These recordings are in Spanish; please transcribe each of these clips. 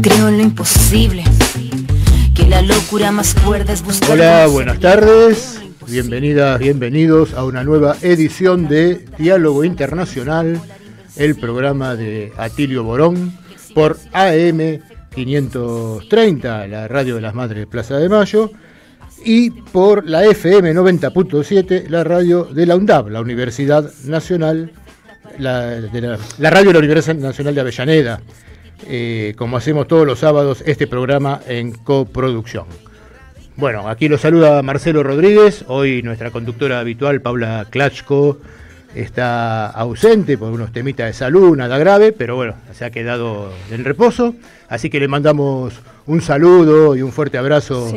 Creo en lo imposible, que la locura más cuerda es buscar. Hola, buenas tardes, bienvenidas, bienvenidos a una nueva edición de Diálogo Internacional, el programa de Atilio Borón por AM 530, la radio de las Madres de Plaza de Mayo, y por la FM 90.7, la radio de la UNDAB, la Universidad Nacional, la radio de la Universidad Nacional de Avellaneda. Como hacemos todos los sábados, este programa en coproducción. Bueno, aquí lo saluda Marcelo Rodríguez. Hoy nuestra conductora habitual, Paula Klachko, está ausente por unos temitas de salud, nada grave, pero bueno, se ha quedado en reposo. Así que le mandamos un saludo y un fuerte abrazo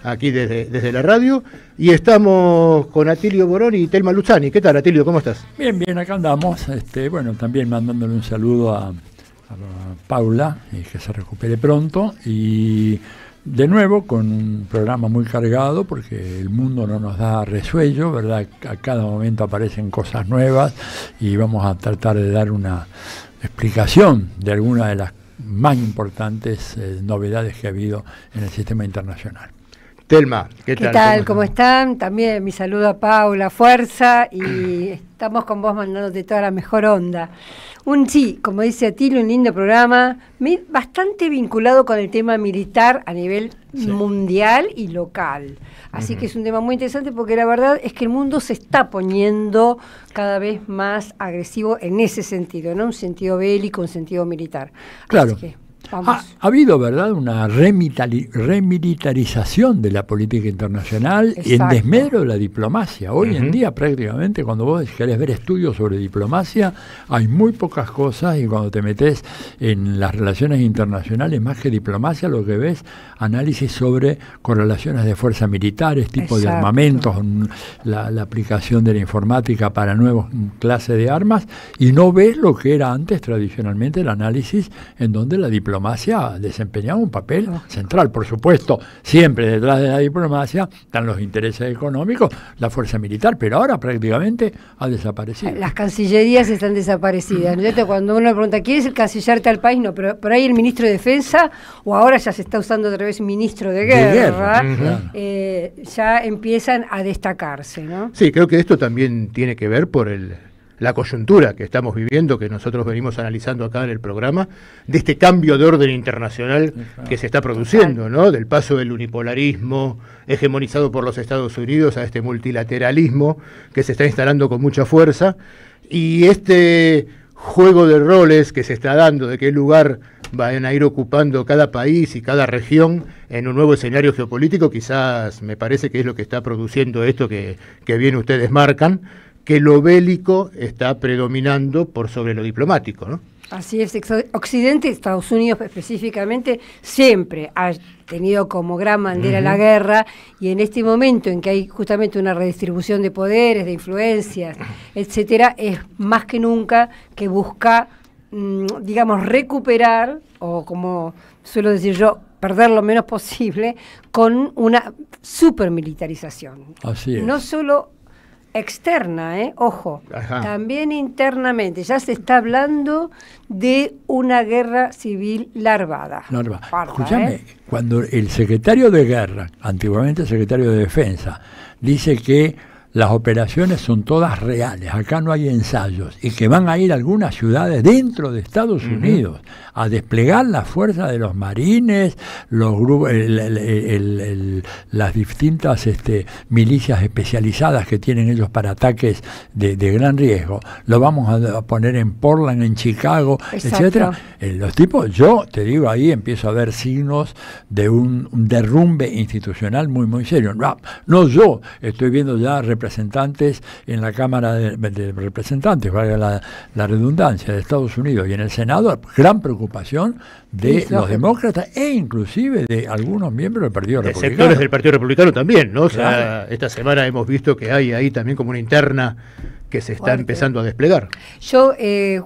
aquí desde la radio. Y estamos con Atilio Borón y Telma Luzzani. ¿Qué tal, Atilio? ¿Cómo estás? Bien, acá andamos. Bueno, también mandándole un saludo a Paula, que se recupere pronto, y de nuevo con un programa muy cargado porque el mundo no nos da resuello, ¿verdad? A cada momento aparecen cosas nuevas y vamos a tratar de dar una explicación de alguna de las más importantes novedades que ha habido en el sistema internacional. Telma, ¿qué tal? ¿Qué tal? ¿Cómo están? También mi saludo a Paula, fuerza, y estamos con vos mandándote toda la mejor onda. Como dice Atilio, un lindo programa, bastante vinculado con el tema militar a nivel mundial y local. Así que es un tema muy interesante porque la verdad es que el mundo se está poniendo cada vez más agresivo en ese sentido, no un sentido bélico, un sentido militar. Claro. Así que, ha habido, ¿verdad?, una remilitarización de la política internacional. Exacto. Y en desmedro de la diplomacia. Hoy en día prácticamente cuando vos querés ver estudios sobre diplomacia hay muy pocas cosas, y cuando te metés en las relaciones internacionales, más que diplomacia, lo que ves análisis sobre correlaciones de fuerzas militares, tipo de armamentos, la aplicación de la informática para nuevas clases de armas, y no ves lo que era antes tradicionalmente el análisis en donde la diplomacia desempeñaba un papel central. Por supuesto, siempre detrás de la diplomacia están los intereses económicos, la fuerza militar, pero ahora prácticamente ha desaparecido. Las cancillerías están desaparecidas. Cuando uno pregunta ¿quién es el canciller de tal país? No, pero por ahí el ministro de Defensa, o ahora ya se está usando otra vez ministro de Guerra, ya empiezan a destacarse, ¿no? Sí, creo que esto también tiene que ver por la coyuntura que estamos viviendo, que nosotros venimos analizando acá en el programa, de este cambio de orden internacional que se está produciendo, ¿no? Del paso del unipolarismo hegemonizado por los Estados Unidos a este multilateralismo que se está instalando con mucha fuerza, y este juego de roles que se está dando, de qué lugar van a ir ocupando cada país y cada región en un nuevo escenario geopolítico, quizás me parece que es lo que está produciendo esto que bien ustedes marcan, que lo bélico está predominando por sobre lo diplomático, ¿no? Así es, Occidente, Estados Unidos específicamente, siempre ha tenido como gran bandera la guerra, y en este momento en que hay justamente una redistribución de poderes, de influencias, etcétera, es más que nunca que busca, digamos, recuperar, o como suelo decir yo, perder lo menos posible, con una supermilitarización. Así es. No solo externa, ojo, también internamente. Ya se está hablando de una guerra civil larvada. Escúchame, cuando el secretario de Guerra, antiguamente el secretario de Defensa, dice que las operaciones son todas reales, acá no hay ensayos, y que van a ir a algunas ciudades dentro de Estados Unidos a desplegar la fuerza de los marines, los grupos, las distintas milicias especializadas que tienen ellos para ataques de gran riesgo. Lo vamos a poner en Portland, en Chicago, etcétera. Los tipos, yo te digo, ahí empiezo a ver signos de un derrumbe institucional muy, muy serio. No, yo estoy viendo ya representantes en la Cámara de Representantes, valga la redundancia, de Estados Unidos y en el Senado, gran preocupación de los demócratas e inclusive de algunos miembros del Partido Republicano. Sectores del Partido Republicano también, ¿no? O sea, esta semana hemos visto que hay ahí también como una interna que se está empezando a desplegar. Yo,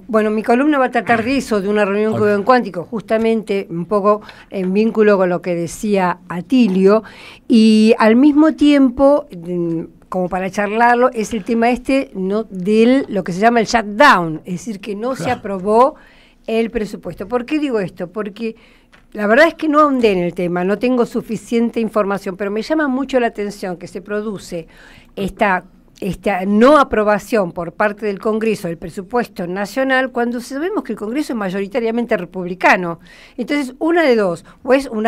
mi columna va a tratar de eso, de una reunión que hubo en Cuántico, justamente un poco en vínculo con lo que decía Atilio, y al mismo tiempo como para charlarlo, es el tema no de lo que se llama el shutdown, es decir, que no se aprobó el presupuesto. ¿Por qué digo esto? Porque la verdad es que no ahondé en el tema, no tengo suficiente información, pero me llama mucho la atención que se produce esta no aprobación por parte del Congreso del presupuesto nacional cuando sabemos que el Congreso es mayoritariamente republicano. Entonces, una de dos, o es un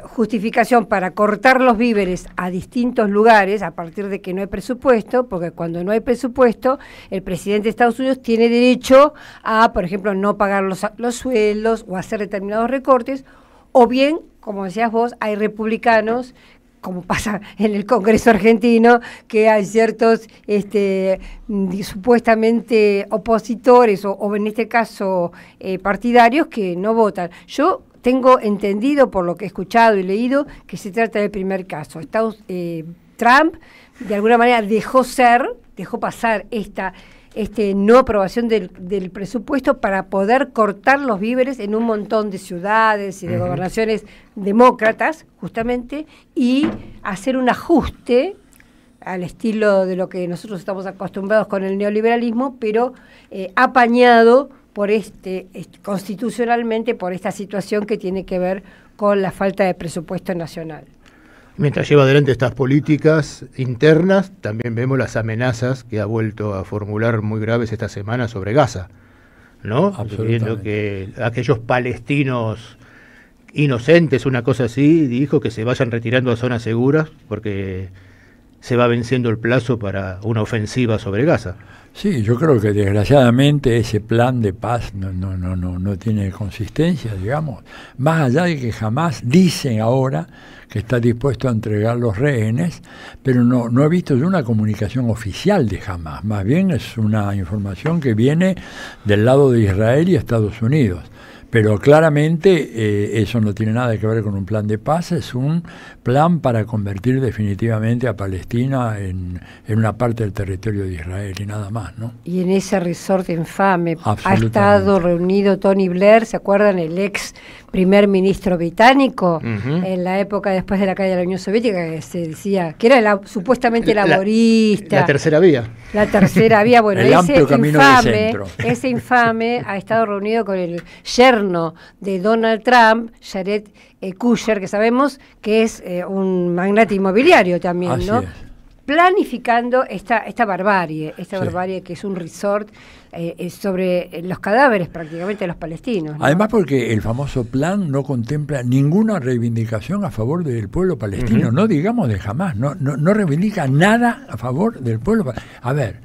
justificación para cortar los víveres a distintos lugares a partir de que no hay presupuesto, porque cuando no hay presupuesto, el presidente de Estados Unidos tiene derecho a, por ejemplo, no pagar los sueldos o hacer determinados recortes, o bien, como decías vos, hay republicanos, como pasa en el Congreso argentino, que hay ciertos supuestamente opositores o en este caso partidarios que no votan. Yo tengo entendido, por lo que he escuchado y leído, que se trata del primer caso. Trump, de alguna manera, dejó pasar esta no aprobación del presupuesto para poder cortar los víveres en un montón de ciudades y de gobernaciones demócratas, justamente, y hacer un ajuste al estilo de lo que nosotros estamos acostumbrados con el neoliberalismo, pero apañado por constitucionalmente por esta situación que tiene que ver con la falta de presupuesto nacional. Mientras lleva adelante estas políticas internas, también vemos las amenazas que ha vuelto a formular muy graves esta semana sobre Gaza, ¿no? Pidiendo que aquellos palestinos inocentes, una cosa así, dijo que se vayan retirando a zonas seguras porque se va venciendo el plazo para una ofensiva sobre Gaza. Sí, yo creo que desgraciadamente ese plan de paz no tiene consistencia, digamos. Más allá de que jamás dicen ahora que está dispuesto a entregar los rehenes, pero no he visto yo una comunicación oficial de Hamás. Más bien es una información que viene del lado de Israel y Estados Unidos. Pero claramente eso no tiene nada que ver con un plan de paz, es un plan para convertir definitivamente a Palestina en una parte del territorio de Israel y nada más, ¿no? Y en ese resort infame ha estado reunido Tony Blair, ¿se acuerdan? El ex primer ministro británico, en la época después de la caída de la Unión Soviética, que se decía que era supuestamente laborista. La tercera vía. La tercera vía, bueno, ese infame ha estado reunido con el yerno de Donald Trump, Jared Kushner, que sabemos que es un magnate inmobiliario también, así ¿no? Es. Planificando esta barbarie, barbarie que es un resort sobre los cadáveres prácticamente de los palestinos, ¿no? Además porque el famoso plan no contempla ninguna reivindicación a favor del pueblo palestino, no digamos de Hamás, no reivindica nada a favor del pueblo palestino. A ver,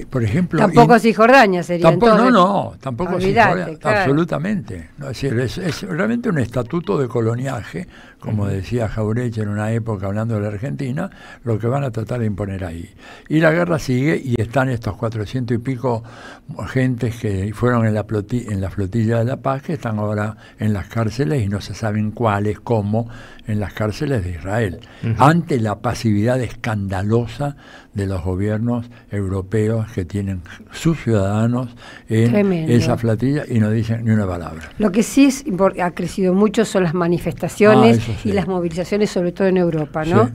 por ejemplo... Tampoco Cisjordania sería tampoco Cisjordania, claro. Absolutamente. No, es realmente un estatuto de coloniaje, como decía Jauretche en una época hablando de la Argentina, lo que van a tratar de imponer ahí. Y la guerra sigue y están estos 400 y pico gentes que fueron en la flotilla de la paz, que están ahora en las cárceles y no se saben cuáles, cómo, en las cárceles de Israel, ante la pasividad escandalosa de los gobiernos europeos que tienen sus ciudadanos en esa flotilla y no dicen ni una palabra. Lo que sí ha crecido mucho son las manifestaciones y las movilizaciones, sobre todo en Europa, ¿no?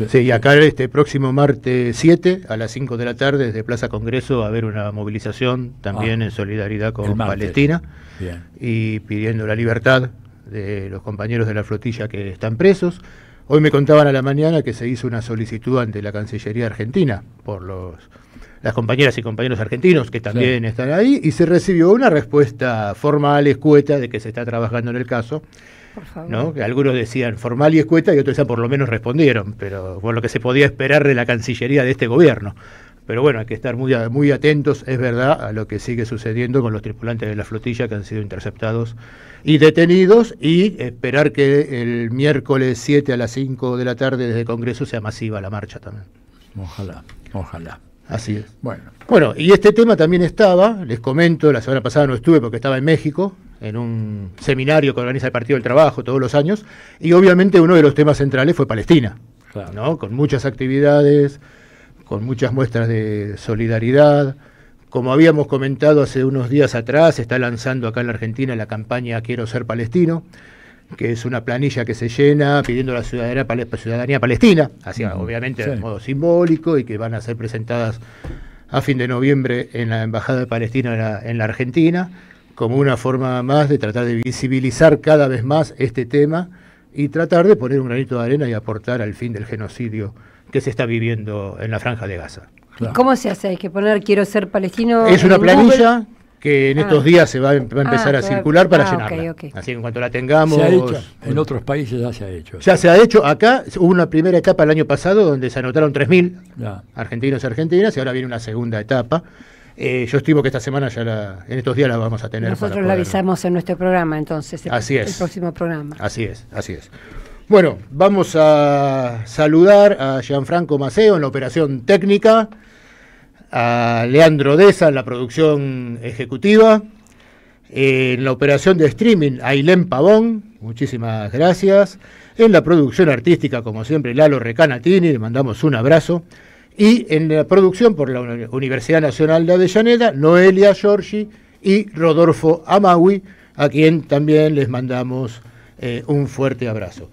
Sí, y acá este próximo martes 7 a las 5 de la tarde desde Plaza Congreso va a haber una movilización también en solidaridad con Palestina. Bien. Y pidiendo la libertad de los compañeros de la flotilla que están presos. Hoy me contaban a la mañana que se hizo una solicitud ante la Cancillería Argentina por las compañeras y compañeros argentinos que también están ahí, y se recibió una respuesta formal, escueta, de que se está trabajando en el caso. Por favor. ¿No? Que algunos decían formal y escueta y otros decían por lo menos respondieron, pero por lo que se podía esperar de la Cancillería de este gobierno. Pero bueno, hay que estar muy atentos, es verdad, a lo que sigue sucediendo con los tripulantes de la flotilla que han sido interceptados y detenidos, y esperar que el miércoles 7 a las 5 de la tarde desde el Congreso sea masiva la marcha también. Ojalá. Así es. Bueno, y este tema también estaba, les comento, la semana pasada no estuve porque estaba en México, en un seminario que organiza el Partido del Trabajo todos los años, y obviamente uno de los temas centrales fue Palestina, claro, ¿no? Con muchas actividades, con muchas muestras de solidaridad. Como habíamos comentado hace unos días atrás, se está lanzando acá en la Argentina la campaña Quiero ser palestino, que es una planilla que se llena pidiendo la ciudadanía palestina, así obviamente de modo simbólico, y que van a ser presentadas a fin de noviembre en la Embajada de Palestina en la Argentina, como una forma más de tratar de visibilizar cada vez más este tema y tratar de poner un granito de arena y aportar al fin del genocidio que se está viviendo en la Franja de Gaza. Claro. ¿Cómo se hace? ¿Hay que poner quiero ser palestino? Es una planilla que en estos días se va a empezar a circular para llenarla. Okay. Así que en cuanto la tengamos... Se ha hecho. En otros países ya se ha hecho. Ya se ha hecho. Acá hubo una primera etapa el año pasado donde se anotaron 3.000 argentinos y argentinas, y ahora viene una segunda etapa. Yo estimo que esta semana en estos días la vamos a tener. Nosotros la avisamos en nuestro programa, entonces, el próximo programa. Así es. Bueno, vamos a saludar a Gianfranco Maceo en la operación técnica, a Leandro Deza en la producción ejecutiva, en la operación de streaming a Ailén Pavón, muchísimas gracias, en la producción artística, como siempre, Lalo Recanatini, le mandamos un abrazo, y en la producción por la Universidad Nacional de Avellaneda, Noelia Giorgi y Rodolfo Amaui, a quien también les mandamos un fuerte abrazo.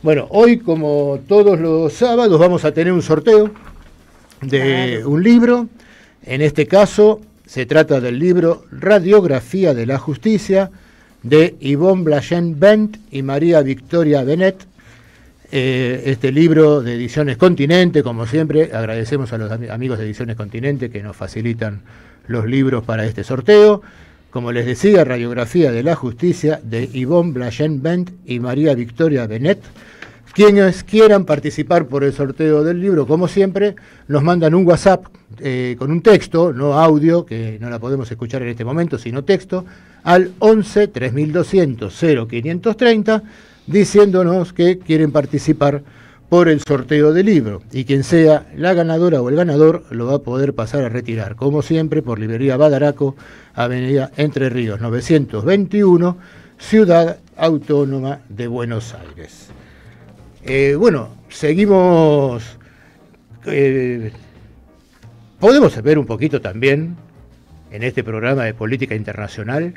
Bueno, hoy, como todos los sábados, vamos a tener un sorteo de un libro. En este caso se trata del libro Radiografía de la Justicia de Yvonne Blachen-Bent y María Victoria Benet. Este libro de Ediciones Continente, como siempre, agradecemos a los amigos de Ediciones Continente que nos facilitan los libros para este sorteo. Como les decía, Radiografía de la Justicia de Yvonne Blachen-Bent y María Victoria Benet. Quienes quieran participar por el sorteo del libro, como siempre, nos mandan un WhatsApp con un texto, no audio, que no la podemos escuchar en este momento, sino texto, al 11 3200 0530, diciéndonos que quieren participar por el sorteo del libro. Y quien sea la ganadora o el ganador lo va a poder pasar a retirar, como siempre, por Librería Badaraco, Avenida Entre Ríos 921, Ciudad Autónoma de Buenos Aires. Bueno, seguimos. Podemos ver un poquito también en este programa de política internacional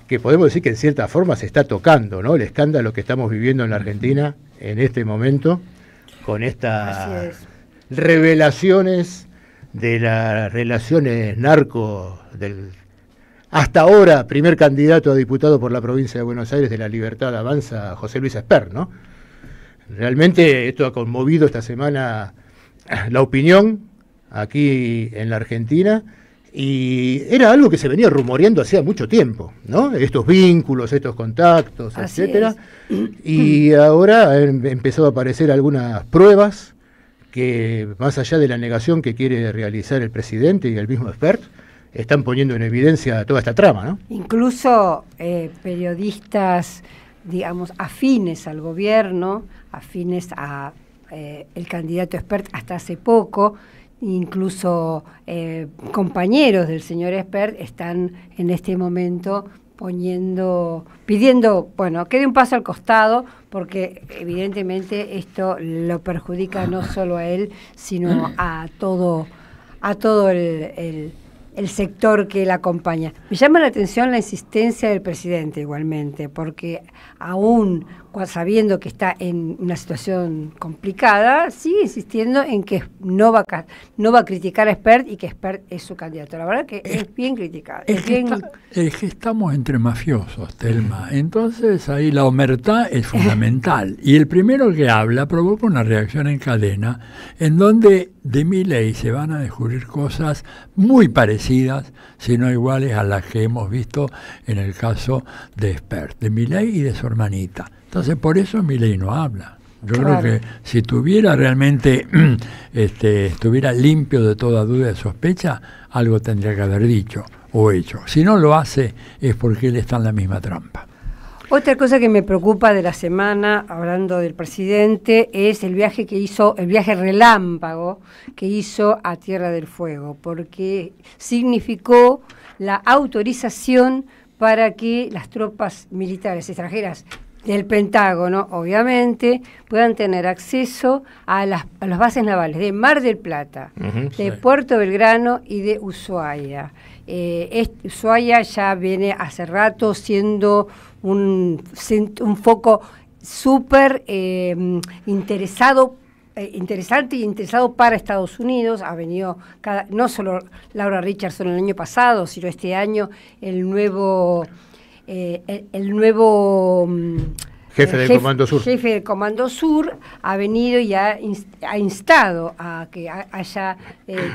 que podemos decir que en cierta forma se está tocando, ¿no? El escándalo que estamos viviendo en la Argentina en este momento con estas revelaciones de las relaciones narco del hasta ahora primer candidato a diputado por la provincia de Buenos Aires de La Libertad Avanza, José Luis Espert, ¿no? Realmente esto ha conmovido esta semana la opinión aquí en la Argentina y era algo que se venía rumoreando hacía mucho tiempo, ¿no? Estos vínculos, estos contactos, etcétera. Y ahora han empezado a aparecer algunas pruebas que, más allá de la negación que quiere realizar el presidente y el mismo Espert, están poniendo en evidencia toda esta trama, ¿no? Incluso periodistas, digamos, afines al gobierno, afines a el candidato Espert hasta hace poco, incluso compañeros del señor Espert están en este momento pidiendo, bueno, que dé un paso al costado, porque evidentemente esto lo perjudica no solo a él, sino a todo el sector que la acompaña. Me llama la atención la insistencia del presidente igualmente, porque aún sabiendo que está en una situación complicada, sigue insistiendo en que no va a criticar a Espert y que Espert es su candidato. La verdad que es bien criticado. Es que estamos entre mafiosos, Telma. Entonces ahí la omertá es fundamental. Y el primero que habla provoca una reacción en cadena en donde de Milei se van a descubrir cosas muy parecidas, si no iguales a las que hemos visto en el caso de Espert, de Milei y de su hermanita. Entonces, por eso Milei no habla. Yo creo que si tuviera realmente, estuviera limpio de toda duda y sospecha, algo tendría que haber dicho o hecho. Si no lo hace, es porque él está en la misma trampa. Otra cosa que me preocupa de la semana, hablando del presidente, es el viaje relámpago que hizo a Tierra del Fuego, porque significó la autorización para que las tropas militares extranjeras del Pentágono, obviamente, puedan tener acceso a las bases navales de Mar del Plata, de Puerto Belgrano y de Ushuaia. Ushuaia ya viene hace rato siendo un foco súper interesante y interesado para Estados Unidos. Ha venido no solo Laura Richardson el año pasado, sino este año el nuevo jefe del Comando Sur ha venido y ha instado a que haya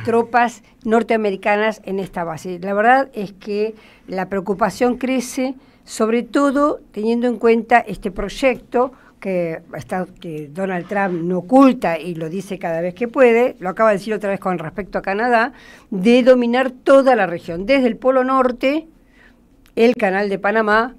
tropas norteamericanas en esta base. La verdad es que la preocupación crece, sobre todo teniendo en cuenta este proyecto que Donald Trump no oculta y lo dice cada vez que puede, lo acaba de decir otra vez con respecto a Canadá, de dominar toda la región, desde el Polo Norte, el Canal de Panamá,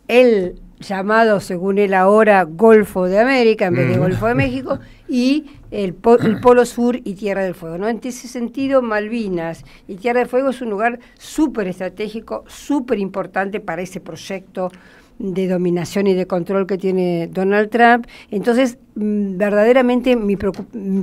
el llamado, según él ahora, Golfo de América en vez de Golfo de México, y el Polo Sur y Tierra del Fuego, ¿no? En ese sentido, Malvinas y Tierra del Fuego es un lugar súper estratégico, súper importante para ese proyecto de dominación y de control que tiene Donald Trump. Entonces, verdaderamente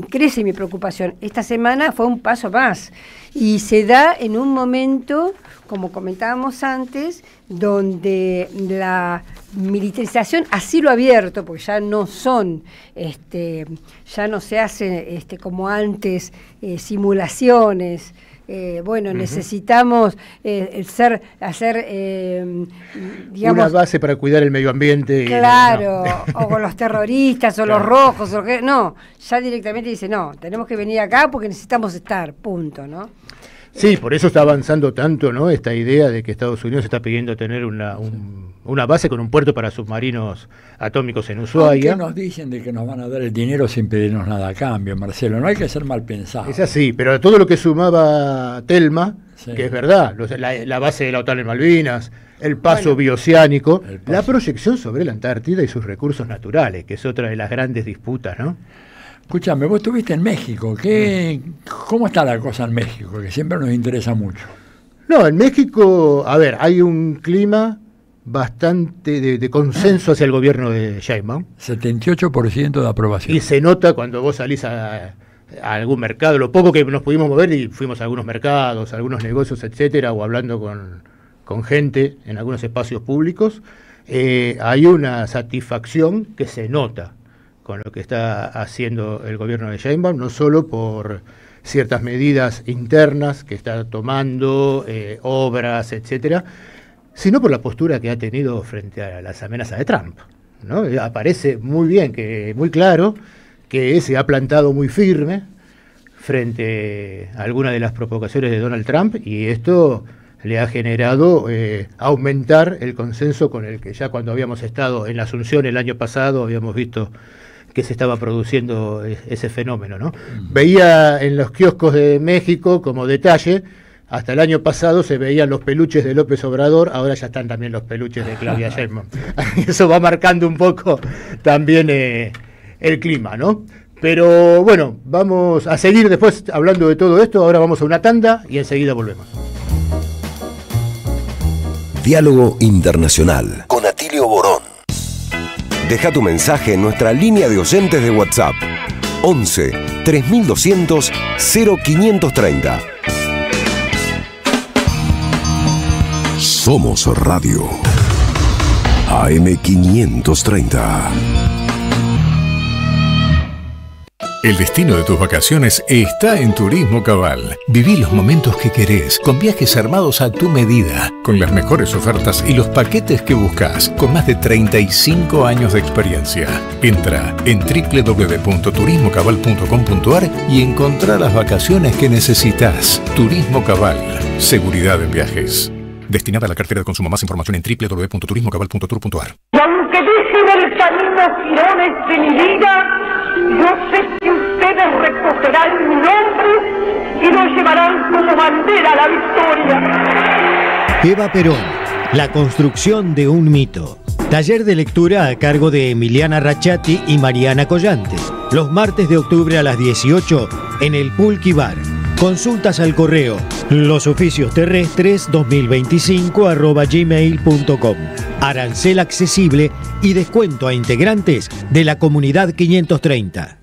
crece mi preocupación. Esta semana fue un paso más y se da en un momento, como comentábamos antes, donde la militarización a cielo abierto, porque ya no son, ya no se hacen como antes simulaciones. Necesitamos hacer digamos, una base para cuidar el medio ambiente. Claro, o con los terroristas, o los rojos, no, ya directamente dice, no, tenemos que venir acá porque necesitamos estar, punto, ¿no? Sí, por eso está avanzando tanto, ¿no? Esta idea de que Estados Unidos está pidiendo tener una base con un puerto para submarinos atómicos en Ushuaia. Aunque nos dicen de que nos van a dar el dinero sin pedirnos nada a cambio, Marcelo, no hay que ser mal pensado. Es así, pero todo lo que sumaba Telma, que es verdad, la base de la OTAN en Malvinas, el paso bioceánico, la proyección sobre la Antártida y sus recursos naturales, que es otra de las grandes disputas, ¿no? Escúchame, vos estuviste en México. ¿Cómo está la cosa en México? Que siempre nos interesa mucho. No, en México, a ver, hay un clima bastante de consenso hacia el gobierno de Sheinbaum. 78% de aprobación. Y se nota cuando vos salís a algún mercado, lo poco que nos pudimos mover y fuimos a algunos mercados, a algunos negocios, etcétera, o hablando con gente en algunos espacios públicos, hay una satisfacción que se nota con lo que está haciendo el gobierno de Sheinbaum, no solo por ciertas medidas internas que está tomando, obras, etcétera, sino por la postura que ha tenido frente a las amenazas de Trump, ¿no? Aparece muy bien, muy claro, que se ha plantado muy firme frente a algunas de las provocaciones de Donald Trump, y esto le ha generado aumentar el consenso con el que ya cuando habíamos estado en la Asunción el año pasado habíamos visto que se estaba produciendo ese fenómeno, ¿no? Veía en los kioscos de México como detalle, hasta el año pasado se veían los peluches de López Obrador, ahora ya están también los peluches de Claudia Sheinbaum. Eso va marcando un poco también el clima, ¿no? Pero bueno, vamos a seguir después hablando de todo esto, ahora vamos a una tanda y enseguida volvemos. Diálogo Internacional con Atilio Borón. Deja tu mensaje en nuestra línea de oyentes de WhatsApp 11 3200 0530. Somos Radio AM 530. El destino de tus vacaciones está en Turismo Cabal. Viví los momentos que querés, con viajes armados a tu medida, con las mejores ofertas y los paquetes que buscas, con más de 35 años de experiencia. Entra en www.turismocabal.com.ar y encontrá las vacaciones que necesitas. Turismo Cabal, seguridad en viajes. Destinada a la cartera de consumo. Más información en www.turismocabal.tour.ar. Y aunque dejen el camino girones de mi vida, yo sé que ustedes recogerán mi nombre y lo llevarán como bandera a la victoria. Eva Perón, la construcción de un mito. Taller de lectura a cargo de Emiliana Rachati y Mariana Collantes. Los martes de octubre a las 18 en el Pulqui Bar. Consultas al correo losoficiosterrestres2025@gmail.com. Arancel accesible y descuento a integrantes de la comunidad 530.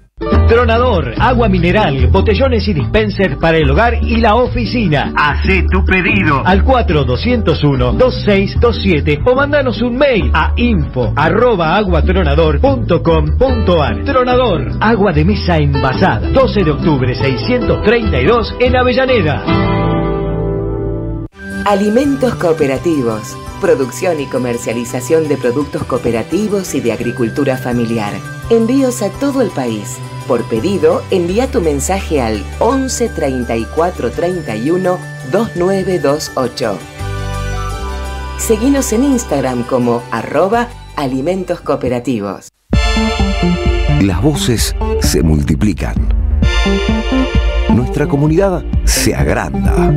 Tronador, agua mineral, botellones y dispensers para el hogar y la oficina. Hacé tu pedido al 4201-2627 o mandanos un mail a info@aguatronador.com.ar. Tronador, agua de mesa envasada. 12 de octubre 632 en Avellaneda. Alimentos cooperativos. Producción y comercialización de productos cooperativos y de agricultura familiar. Envíos a todo el país. Por pedido, envía tu mensaje al 11 34 31 2928. Seguinos en Instagram como @alimentos cooperativos. Las voces se multiplican. Nuestra comunidad se agranda.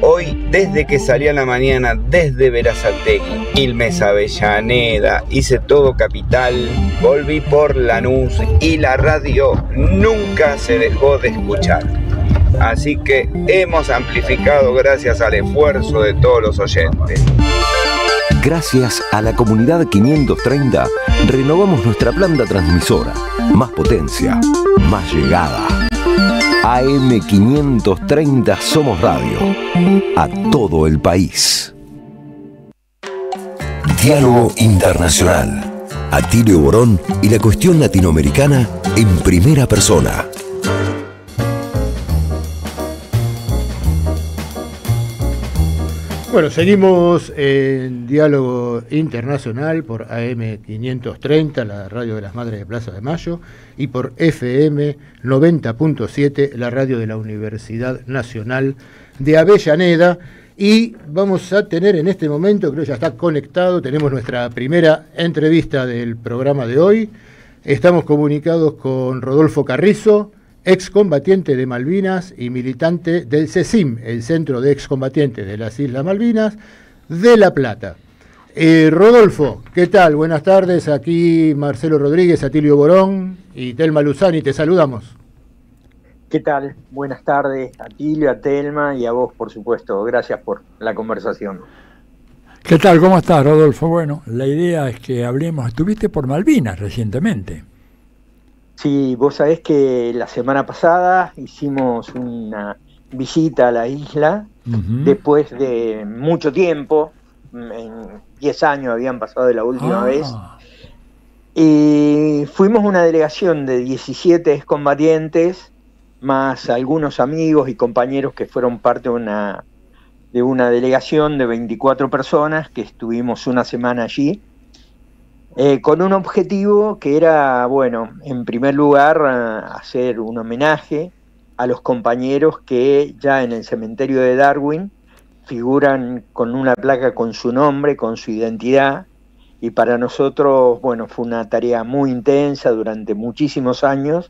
Hoy, desde que salí a la mañana, desde Berazategui, Quilmes, Avellaneda, hice todo Capital, volví por Lanús y la radio nunca se dejó de escuchar. Así que hemos amplificado gracias al esfuerzo de todos los oyentes. Gracias a la comunidad 530, renovamos nuestra planta transmisora. Más potencia, más llegada. AM530 Somos Radio. A todo el país. Diálogo Internacional. Atilio Borón y la cuestión latinoamericana en primera persona. Bueno, seguimos en Diálogo Internacional por AM530, la radio de las Madres de Plaza de Mayo, y por FM 90.7, la radio de la Universidad Nacional de Avellaneda. Y vamos a tener en este momento, creo que ya está conectado, tenemos nuestra primera entrevista del programa de hoy. Estamos comunicados con Rodolfo Carrizo, excombatiente de Malvinas y militante del CECIM, el Centro de Excombatientes de las Islas Malvinas, de La Plata. Rodolfo, ¿qué tal? Buenas tardes, aquí Marcelo Rodríguez, Atilio Borón y Telma Luzani, te saludamos. ¿Qué tal? Buenas tardes, Atilio, a Telma y a vos, por supuesto. Gracias por la conversación. ¿Qué tal? ¿Cómo estás, Rodolfo? Bueno, la idea es que hablemos. Estuviste por Malvinas recientemente. Sí, vos sabés que la semana pasada hicimos una visita a la isla, después de mucho tiempo, en 10 años habían pasado de la última vez, y fuimos una delegación de 17 excombatientes, más algunos amigos y compañeros que fueron parte de una delegación de 24 personas que estuvimos una semana allí, con un objetivo que era, bueno, en primer lugar, hacer un homenaje a los compañeros que ya en el cementerio de Darwin figuran con una placa con su nombre, con su identidad, y para nosotros, bueno, fue una tarea muy intensa durante muchísimos años,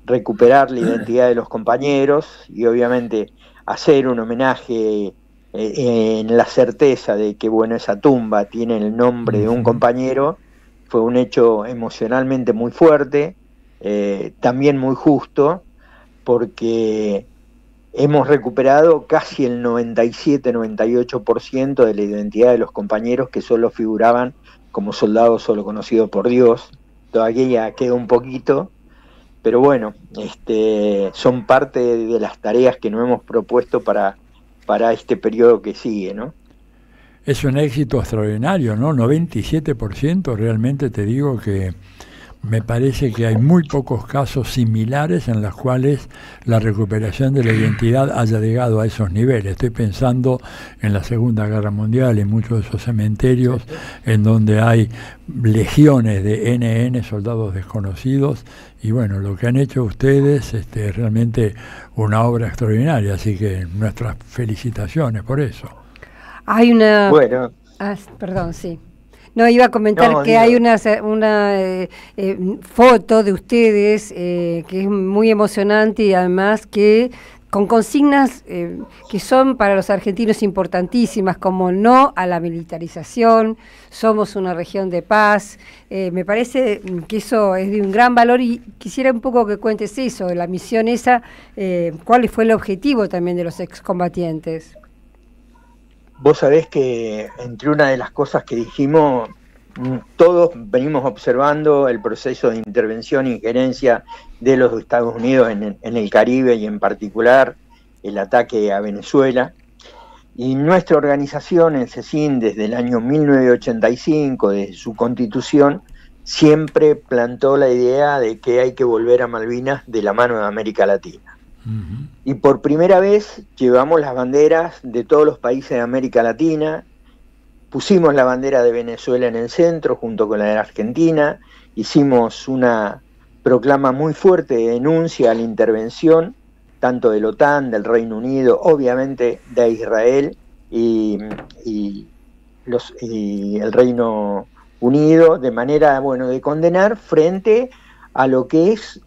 recuperar la identidad de los compañeros y obviamente hacer un homenaje en la certeza de que, bueno, esa tumba tiene el nombre de un compañero. Fue un hecho emocionalmente muy fuerte, también muy justo, porque hemos recuperado casi el 97-98% de la identidad de los compañeros que solo figuraban como soldados solo conocidos por Dios. Todavía queda un poquito, pero bueno, son parte de las tareas que nos hemos propuesto para este periodo que sigue, ¿no? Es un éxito extraordinario, ¿no? 97%, realmente te digo que me parece que hay muy pocos casos similares en los cuales la recuperación de la identidad haya llegado a esos niveles. Estoy pensando en la Segunda Guerra Mundial, en muchos de esos cementerios en donde hay legiones de NN, soldados desconocidos, y bueno, lo que han hecho ustedes es realmente una obra extraordinaria, así que nuestras felicitaciones por eso. Hay una... Bueno. Perdón, sí. No, iba a comentar que hay una foto de ustedes que es muy emocionante y además que con consignas que son para los argentinos importantísimas, como no a la militarización, somos una región de paz. Me parece que eso es de un gran valor y quisiera un poco que cuentes eso, la misión esa, cuál fue el objetivo también de los excombatientes. Vos sabés que entre una de las cosas que dijimos, todos venimos observando el proceso de intervención e injerencia de los Estados Unidos en el Caribe y en particular el ataque a Venezuela. Y nuestra organización, el CECIN, desde el año 1985, desde su constitución, siempre plantó la idea de que hay que volver a Malvinas de la mano de América Latina. Y por primera vez llevamos las banderas de todos los países de América Latina. Pusimos la bandera de Venezuela en el centro junto con la de Argentina, hicimos una proclama muy fuerte de denuncia a la intervención, tanto de la OTAN, del Reino Unido, obviamente de Israel y el Reino Unido, de manera, de condenar frente a lo que es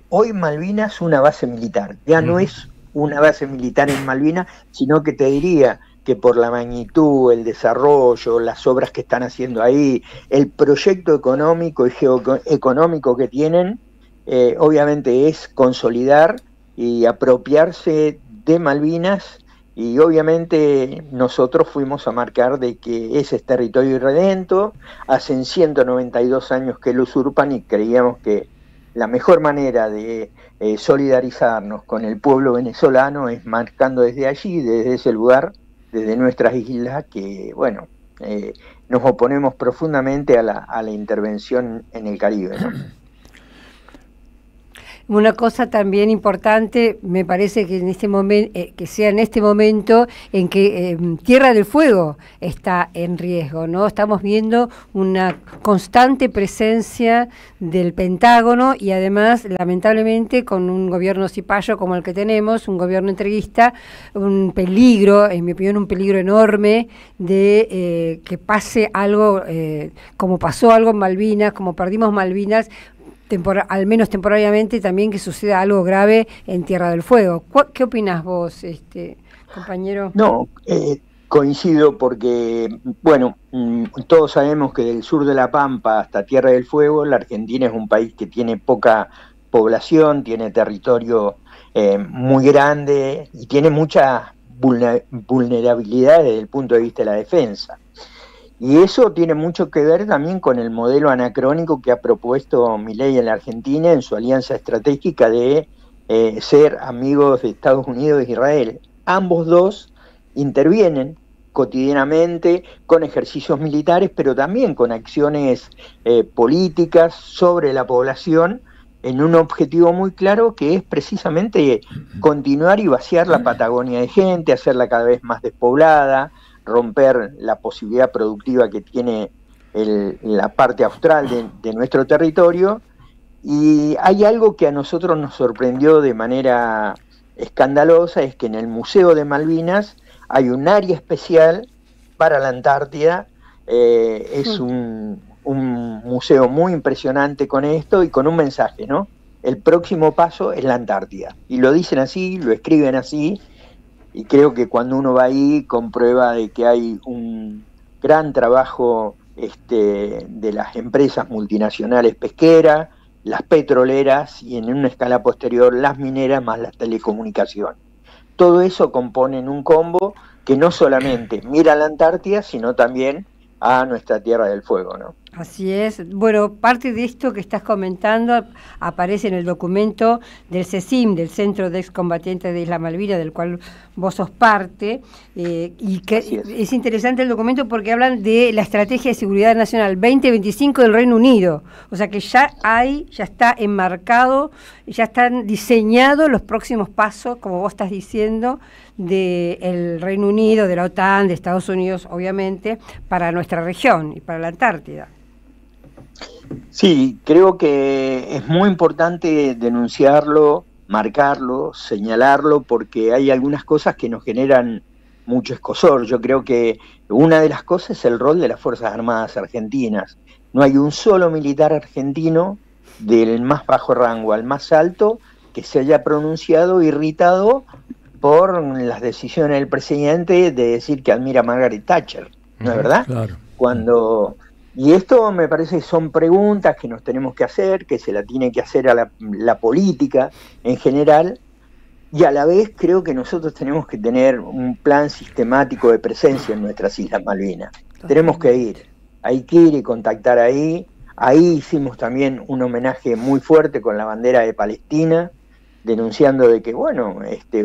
hoy Malvinas una base militar. Ya no es una base militar en Malvinas, sino que te diría que por la magnitud, el desarrollo, las obras que están haciendo ahí, el proyecto económico y geoeconómico que tienen, obviamente es consolidar y apropiarse de Malvinas, y obviamente nosotros fuimos a marcar de que ese es territorio irredento, hacen 192 años que lo usurpan y creíamos que la mejor manera de solidarizarnos con el pueblo venezolano es marcando desde allí, desde ese lugar, desde nuestras islas, que nos oponemos profundamente a la intervención en el Caribe, ¿no? Una cosa también importante, me parece que en este momento, que sea en este momento en que Tierra del Fuego está en riesgo, ¿no? Estamos viendo una constante presencia del Pentágono y además, lamentablemente, con un gobierno cipayo como el que tenemos, un gobierno entreguista, un peligro, en mi opinión, un peligro enorme de que pase algo, como pasó algo en Malvinas, como perdimos Malvinas, al menos temporariamente, también que suceda algo grave en Tierra del Fuego. ¿Qué opinás vos, compañero? No, coincido porque, todos sabemos que del sur de La Pampa hasta Tierra del Fuego, la Argentina es un país que tiene poca población, tiene territorio muy grande y tiene mucha vulnerabilidad desde el punto de vista de la defensa. Y eso tiene mucho que ver también con el modelo anacrónico que ha propuesto Milei en la Argentina en su alianza estratégica de ser amigos de Estados Unidos e Israel. Ambos dos intervienen cotidianamente con ejercicios militares, pero también con acciones políticas sobre la población en un objetivo muy claro que es precisamente continuar y vaciar la Patagonia de gente, hacerla cada vez más despoblada, romper la posibilidad productiva que tiene la parte austral de nuestro territorio. Y hay algo que a nosotros nos sorprendió de manera escandalosa, es que en el Museo de Malvinas hay un área especial para la Antártida. Es un museo muy impresionante con esto y con un mensaje, ¿no? El próximo paso es la Antártida. Y lo dicen así, lo escriben así, y creo que cuando uno va ahí comprueba de que hay un gran trabajo de las empresas multinacionales pesqueras, las petroleras y en una escala posterior las mineras más las telecomunicaciones. Todo eso componen un combo que no solamente mira a la Antártida, sino también a nuestra Tierra del Fuego, ¿no? Así es. Bueno, parte de esto que estás comentando aparece en el documento del CECIM, del Centro de Excombatientes de Isla Malvinas, del cual vos sos parte, y que es interesante el documento porque hablan de la Estrategia de Seguridad Nacional 2025 del Reino Unido. O sea que ya está enmarcado, ya están diseñados los próximos pasos, como vos estás diciendo, del Reino Unido, de la OTAN, de Estados Unidos, obviamente, para nuestra región y para la Antártida. Sí, creo que es muy importante denunciarlo, marcarlo, señalarlo, porque hay algunas cosas que nos generan mucho escozor. Yo creo que una de las cosas es el rol de las Fuerzas Armadas argentinas. No hay un solo militar argentino, del más bajo rango al más alto, que se haya pronunciado irritado por las decisiones del presidente de decir que admira a Margaret Thatcher, ¿no es verdad? Claro. Y esto me parece que son preguntas que nos tenemos que hacer, que se la tiene que hacer a la política en general, y a la vez creo que nosotros tenemos que tener un plan sistemático de presencia en nuestras Islas Malvinas. Tenemos que ir, hay que ir y contactar ahí. Ahí hicimos también un homenaje muy fuerte con la bandera de Palestina, denunciando de que, bueno,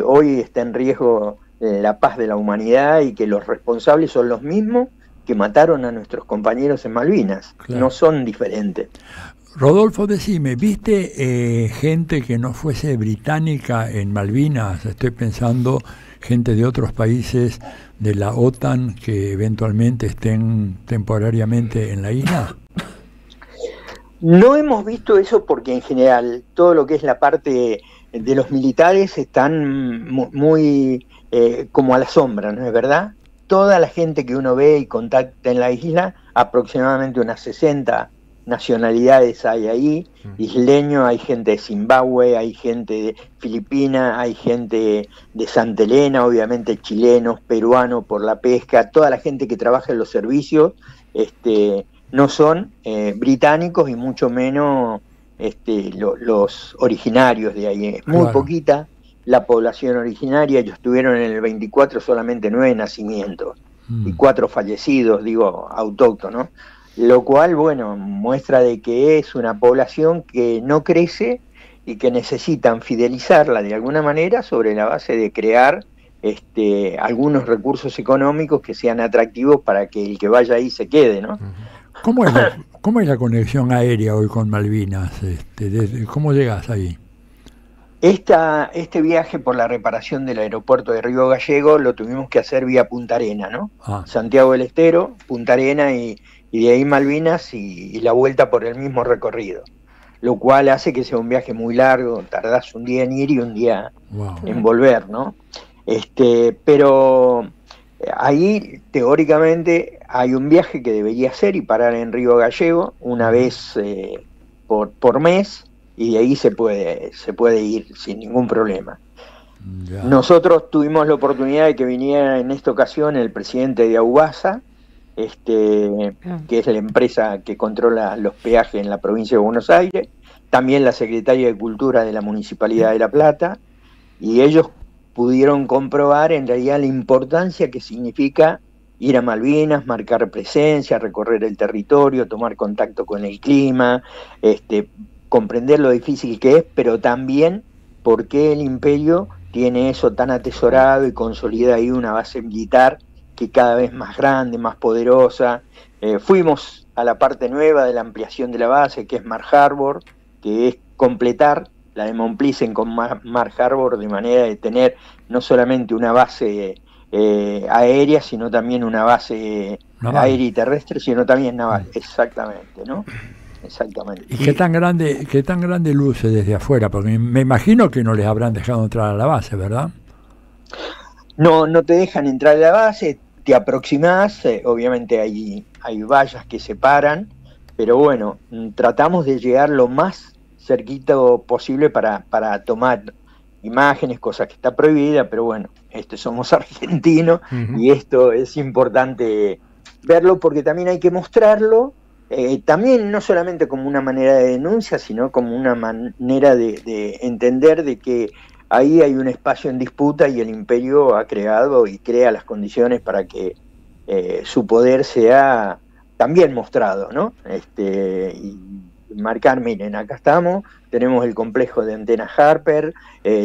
hoy está en riesgo la paz de la humanidad y que los responsables son los mismos que mataron a nuestros compañeros en Malvinas. Claro. No son diferentes. Rodolfo, decime, ¿viste gente que no fuese británica en Malvinas? Estoy pensando gente de otros países de la OTAN que eventualmente estén temporariamente en la isla. No hemos visto eso porque en general todo lo que es la parte de los militares están muy como a la sombra, ¿no es verdad? Toda la gente que uno ve y contacta en la isla, aproximadamente unas 60 nacionalidades hay ahí, isleños, hay gente de Zimbabue, hay gente de Filipinas, hay gente de Santa Elena, obviamente chilenos, peruanos por la pesca, toda la gente que trabaja en los servicios, no son británicos y mucho menos los originarios de ahí. Es muy poquita la población originaria. Ellos tuvieron en el 24 solamente 9 nacimientos y 4 fallecidos, digo, autóctonos, lo cual, bueno, muestra de que es una población que no crece y que necesitan fidelizarla de alguna manera sobre la base de crear algunos recursos económicos que sean atractivos para que el que vaya ahí se quede, ¿no? ¿Cómo es la conexión aérea hoy con Malvinas? ¿Cómo llegas ahí? Este viaje por la reparación del aeropuerto de Río Gallegos lo tuvimos que hacer vía Punta Arena, ¿no? Santiago del Estero, Punta Arena y de ahí Malvinas y la vuelta por el mismo recorrido, lo cual hace que sea un viaje muy largo, tardás un día en ir y un día en volver, ¿no? Pero ahí teóricamente hay un viaje que debería hacer y parar en Río Gallegos una vez por mes, y de ahí se puede ir sin ningún problema. Ya. Nosotros tuvimos la oportunidad de que viniera en esta ocasión el presidente de Aubasa, que es la empresa que controla los peajes en la provincia de Buenos Aires, también la secretaria de Cultura de la Municipalidad de La Plata, y ellos pudieron comprobar en realidad la importancia que significa ir a Malvinas, marcar presencia, recorrer el territorio, tomar contacto con el clima, comprender lo difícil que es, pero también por qué el imperio tiene eso tan atesorado y consolida ahí una base militar que cada vez más grande, más poderosa. Fuimos a la parte nueva de la ampliación de la base, que es Mar Harbor, que es completar la de Mont Pleasant con Mar Harbor, de manera de tener no solamente una base aérea, sino también una base aérea y terrestre, sino también naval, exactamente, ¿no? Exactamente. ¿Y qué tan grande luce desde afuera? Porque me imagino que no les habrán dejado entrar a la base, ¿verdad? No te dejan entrar a la base, te aproximás, obviamente hay vallas que separan, pero bueno, tratamos de llegar lo más cerquito posible para tomar imágenes, cosas que está prohibida, pero bueno, somos argentinos y esto es importante verlo porque también hay que mostrarlo. También no solamente como una manera de denuncia, sino como una manera de entender de que ahí hay un espacio en disputa y el imperio ha creado y crea las condiciones para que su poder sea también mostrado, ¿no? Y marcar, miren, acá estamos, tenemos el complejo de antenas Harper,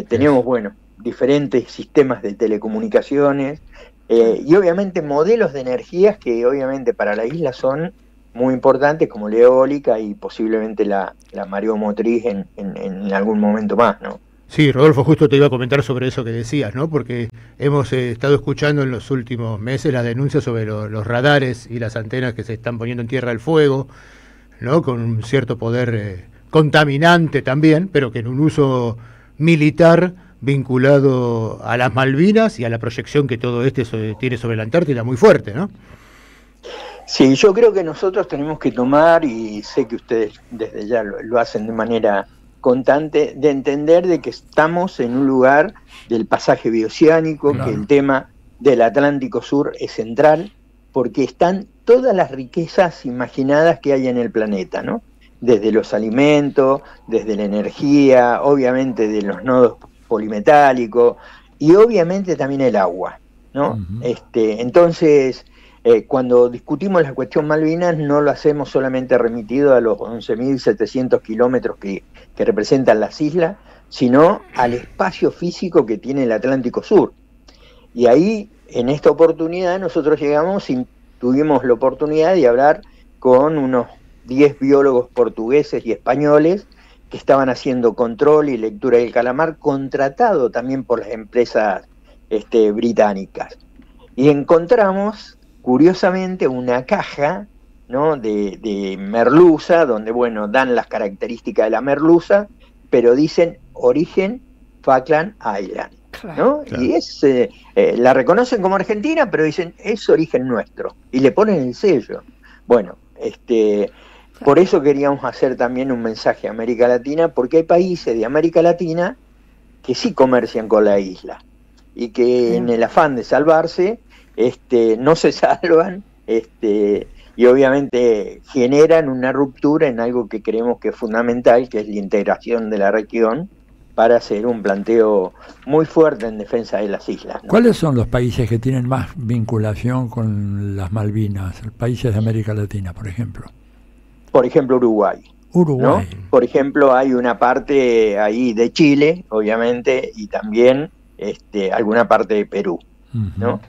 tenemos, bueno, diferentes sistemas de telecomunicaciones y obviamente modelos de energías que obviamente para la isla son muy importantes, como la eólica y posiblemente la mareomotriz en algún momento más, ¿no? Sí, Rodolfo, justo te iba a comentar sobre eso que decías, ¿no? Porque hemos estado escuchando en los últimos meses las denuncias sobre los radares y las antenas que se están poniendo en Tierra del Fuego, ¿no? Con un cierto poder contaminante también, pero que en un uso militar vinculado a las Malvinas y a la proyección que todo tiene sobre la Antártida muy fuerte, ¿no? Sí, yo creo que nosotros tenemos que tomar, y sé que ustedes desde ya lo hacen de manera constante de entender de que estamos en un lugar del pasaje bioceánico, Claro. que el tema del Atlántico Sur es central, porque están todas las riquezas imaginadas que hay en el planeta, ¿no? Desde los alimentos, desde la energía, obviamente de los nodos polimetálicos y obviamente también el agua, ¿no? Entonces, cuando discutimos la cuestión Malvinas, no lo hacemos solamente remitido a los 11.700 kilómetros que representan las islas, sino al espacio físico que tiene el Atlántico Sur. Y ahí, en esta oportunidad, nosotros llegamos y tuvimos la oportunidad de hablar con unos 10 biólogos portugueses y españoles que estaban haciendo control y lectura del calamar, contratado también por las empresas británicas. Y encontramos, curiosamente, una caja, ¿no?, de merluza, donde, bueno, dan las características de la merluza, pero dicen origen Falkland Island, ¿no? Claro. Y es la reconocen como argentina, pero dicen es origen nuestro, y le ponen el sello. Bueno, por eso queríamos hacer también un mensaje a América Latina, porque hay países de América Latina que sí comercian con la isla, y que en el afán de salvarse, no se salvan, y obviamente generan una ruptura en algo que creemos que es fundamental, que es la integración de la región, para hacer un planteo muy fuerte en defensa de las islas, ¿no? ¿Cuáles son los países que tienen más vinculación con las Malvinas? Países de América Latina, por ejemplo. Por ejemplo, Uruguay. Uruguay. ¿No? Por ejemplo, hay una parte ahí de Chile, obviamente, y también alguna parte de Perú, ¿no?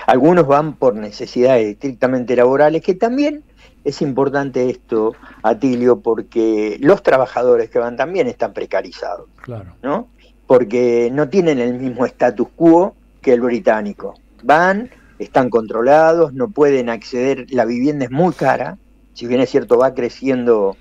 Algunos van por necesidades estrictamente laborales, que también es importante esto, Atilio, porque los trabajadores que van también están precarizados, claro, ¿no? Porque no tienen el mismo status quo que el británico. Van, están controlados, no pueden acceder, la vivienda es muy cara, si bien es cierto va creciendo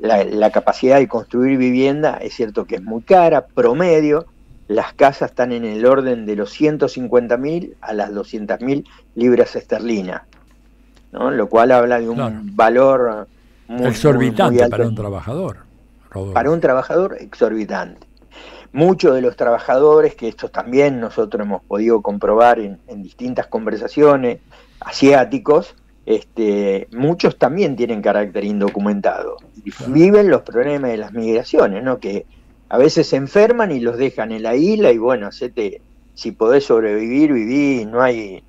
la capacidad de construir vivienda, es cierto que es muy cara, promedio. Las casas están en el orden de los 150.000 a las 200.000 libras esterlinas, ¿no? Lo cual habla de un valor muy exorbitante, muy alto para un trabajador. Rodolfo. Para un trabajador exorbitante. Muchos de los trabajadores, que estos también nosotros hemos podido comprobar en distintas conversaciones, asiáticos, muchos también tienen carácter indocumentado. Y viven los problemas de las migraciones, ¿no? Que a veces se enferman y los dejan en la isla y bueno, si podés sobrevivir, viví, no hay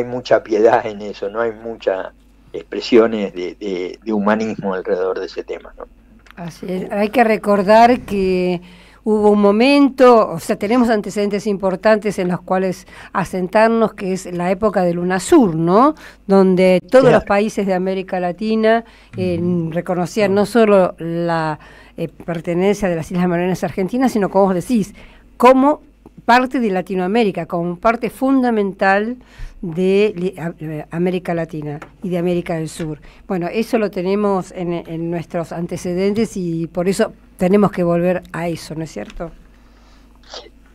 mucha piedad en eso, no hay muchas expresiones de humanismo alrededor de ese tema, ¿no? Así es. Hay que recordar que hubo un momento, o sea, tenemos antecedentes importantes en los cuales asentarnos, que es la época del UNASUR, ¿no? Donde todos los países de América Latina reconocían no solo la pertenencia de las Islas Malvinas Argentinas, sino, como vos decís, como parte de Latinoamérica, como parte fundamental de América Latina y de América del Sur. Bueno, eso lo tenemos en nuestros antecedentes y por eso tenemos que volver a eso, ¿no es cierto?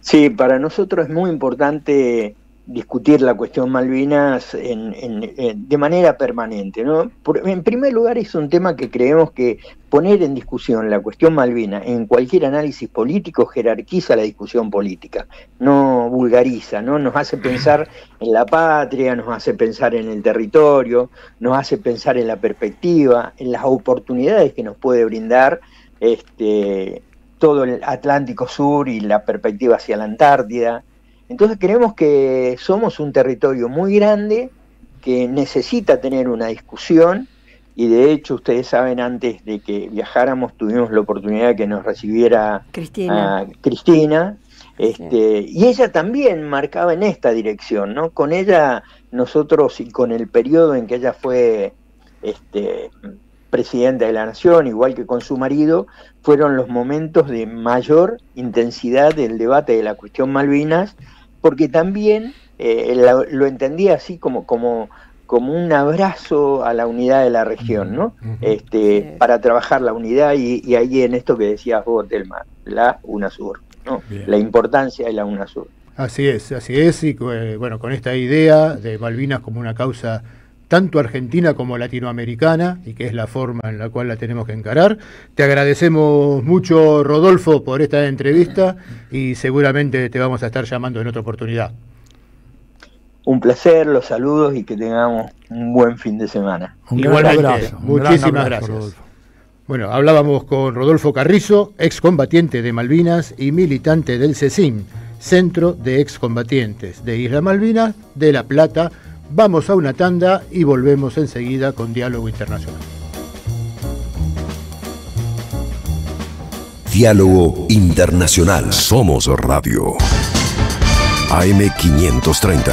Sí, para nosotros es muy importante discutir la cuestión Malvinas de manera permanente, ¿no? En primer lugar, es un tema que creemos que poner en discusión la cuestión Malvinas en cualquier análisis político jerarquiza la discusión política, no vulgariza, ¿no? Nos hace pensar en la patria, nos hace pensar en el territorio, nos hace pensar en la perspectiva, en las oportunidades que nos puede brindar todo el Atlántico Sur y la perspectiva hacia la Antártida. Entonces creemos que somos un territorio muy grande que necesita tener una discusión, y de hecho ustedes saben, antes de que viajáramos tuvimos la oportunidad de que nos recibiera Cristina, y ella también marcaba en esta dirección, ¿no? Con ella nosotros, y con el periodo en que ella fue presidenta de la Nación, igual que con su marido, fueron los momentos de mayor intensidad del debate de la cuestión Malvinas, porque también lo entendía así como un abrazo a la unidad de la región, ¿no? Para trabajar la unidad, y ahí en esto que decías vos, Telma, la UNASUR, ¿no? La importancia de la UNASUR. Así es, y bueno, con esta idea de Malvinas como una causa tanto argentina como latinoamericana, y que es la forma en la cual la tenemos que encarar. Te agradecemos mucho, Rodolfo, por esta entrevista, y seguramente te vamos a estar llamando en otra oportunidad. Un placer, los saludos y que tengamos un buen fin de semana. Igualmente, muchísimas gracias. Rodolfo. Bueno, hablábamos con Rodolfo Carrizo, excombatiente de Malvinas y militante del CECIM, Centro de Excombatientes de Islas Malvinas de La Plata. Vamos a una tanda y volvemos enseguida con Diálogo Internacional. Diálogo Internacional. Somos Radio. AM530.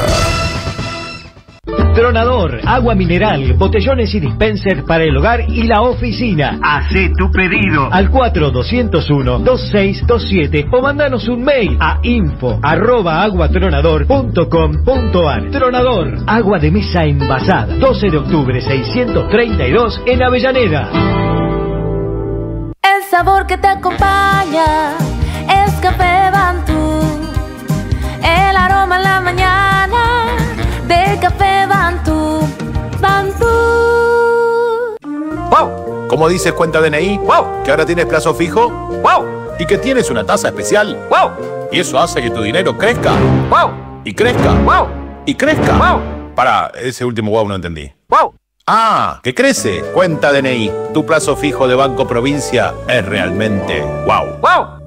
Tronador, agua mineral, botellones y dispensers para el hogar y la oficina. Hacé tu pedido al 4201-2627 o mandanos un mail a info@aguatronador.com.ar. Tronador, agua de mesa envasada. 12 de octubre 632 en Avellaneda. El sabor que te acompaña es Café Bantú. El aroma en la mañana de Café Bantú. Bantú. ¡Wow! ¿Cómo dices cuenta DNI? ¡Wow! ¿Que ahora tienes plazo fijo? ¡Wow! ¿Y que tienes una tasa especial? ¡Wow! Y eso hace que tu dinero crezca. ¡Wow! Y crezca. ¡Wow! Y crezca. ¡Wow! Pará, ese último wow no entendí. ¡Wow! ¡Ah! ¡Que crece! Cuenta DNI. Tu plazo fijo de Banco Provincia es realmente wow. ¡Wow!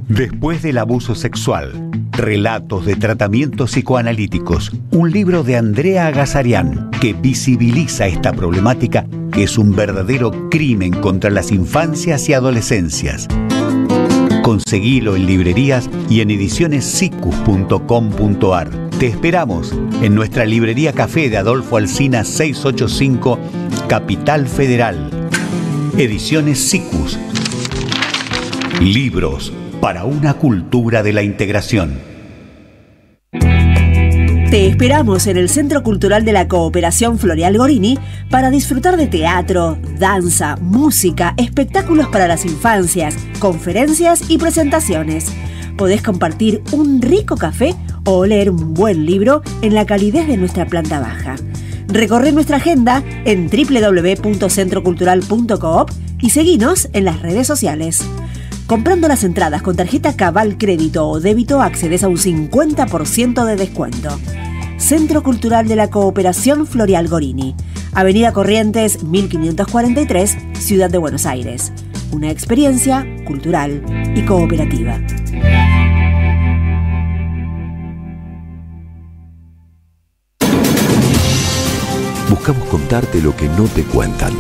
Después del abuso sexual, relatos de tratamientos psicoanalíticos, un libro de Andrea Agazarian que visibiliza esta problemática que es un verdadero crimen contra las infancias y adolescencias. Conseguilo en librerías y en edicionessicus.com.ar. Te esperamos en nuestra librería Café de Adolfo Alsina 685, Capital Federal. Ediciones Sicus. Libros para una cultura de la integración. Te esperamos en el Centro Cultural de la Cooperación Floreal Gorini para disfrutar de teatro, danza, música, espectáculos para las infancias, conferencias y presentaciones. Podés compartir un rico café o leer un buen libro en la calidez de nuestra planta baja. Recorre nuestra agenda en www.centrocultural.coop y seguinos en las redes sociales. Comprando las entradas con tarjeta Cabal Crédito o Débito accedes a un 50% de descuento. Centro Cultural de la Cooperación Floreal Gorini, Avenida Corrientes 1543, Ciudad de Buenos Aires. Una experiencia cultural y cooperativa. Buscamos contarte lo que no te cuentan,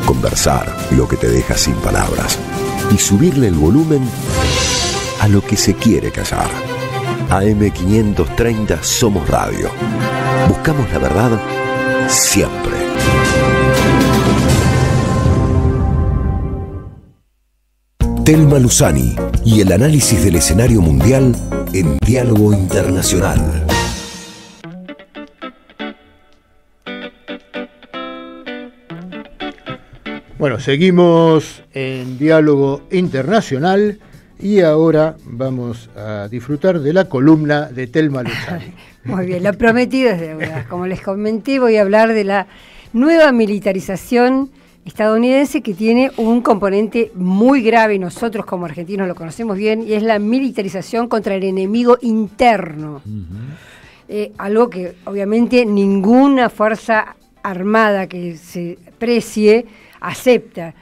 conversar lo que te deja sin palabras y subirle el volumen a lo que se quiere callar. AM530 Somos Radio. Buscamos la verdad siempre. Telma Luzani y el análisis del escenario mundial en Diálogo Internacional. Bueno, seguimos en Diálogo Internacional y ahora vamos a disfrutar de la columna de Telma Luzani. Muy bien, lo prometido es deuda. Como les comenté, voy a hablar de la nueva militarización estadounidense que tiene un componente muy grave, y nosotros como argentinos lo conocemos bien, y es la militarización contra el enemigo interno. Algo que obviamente ninguna fuerza armada que se precie acepta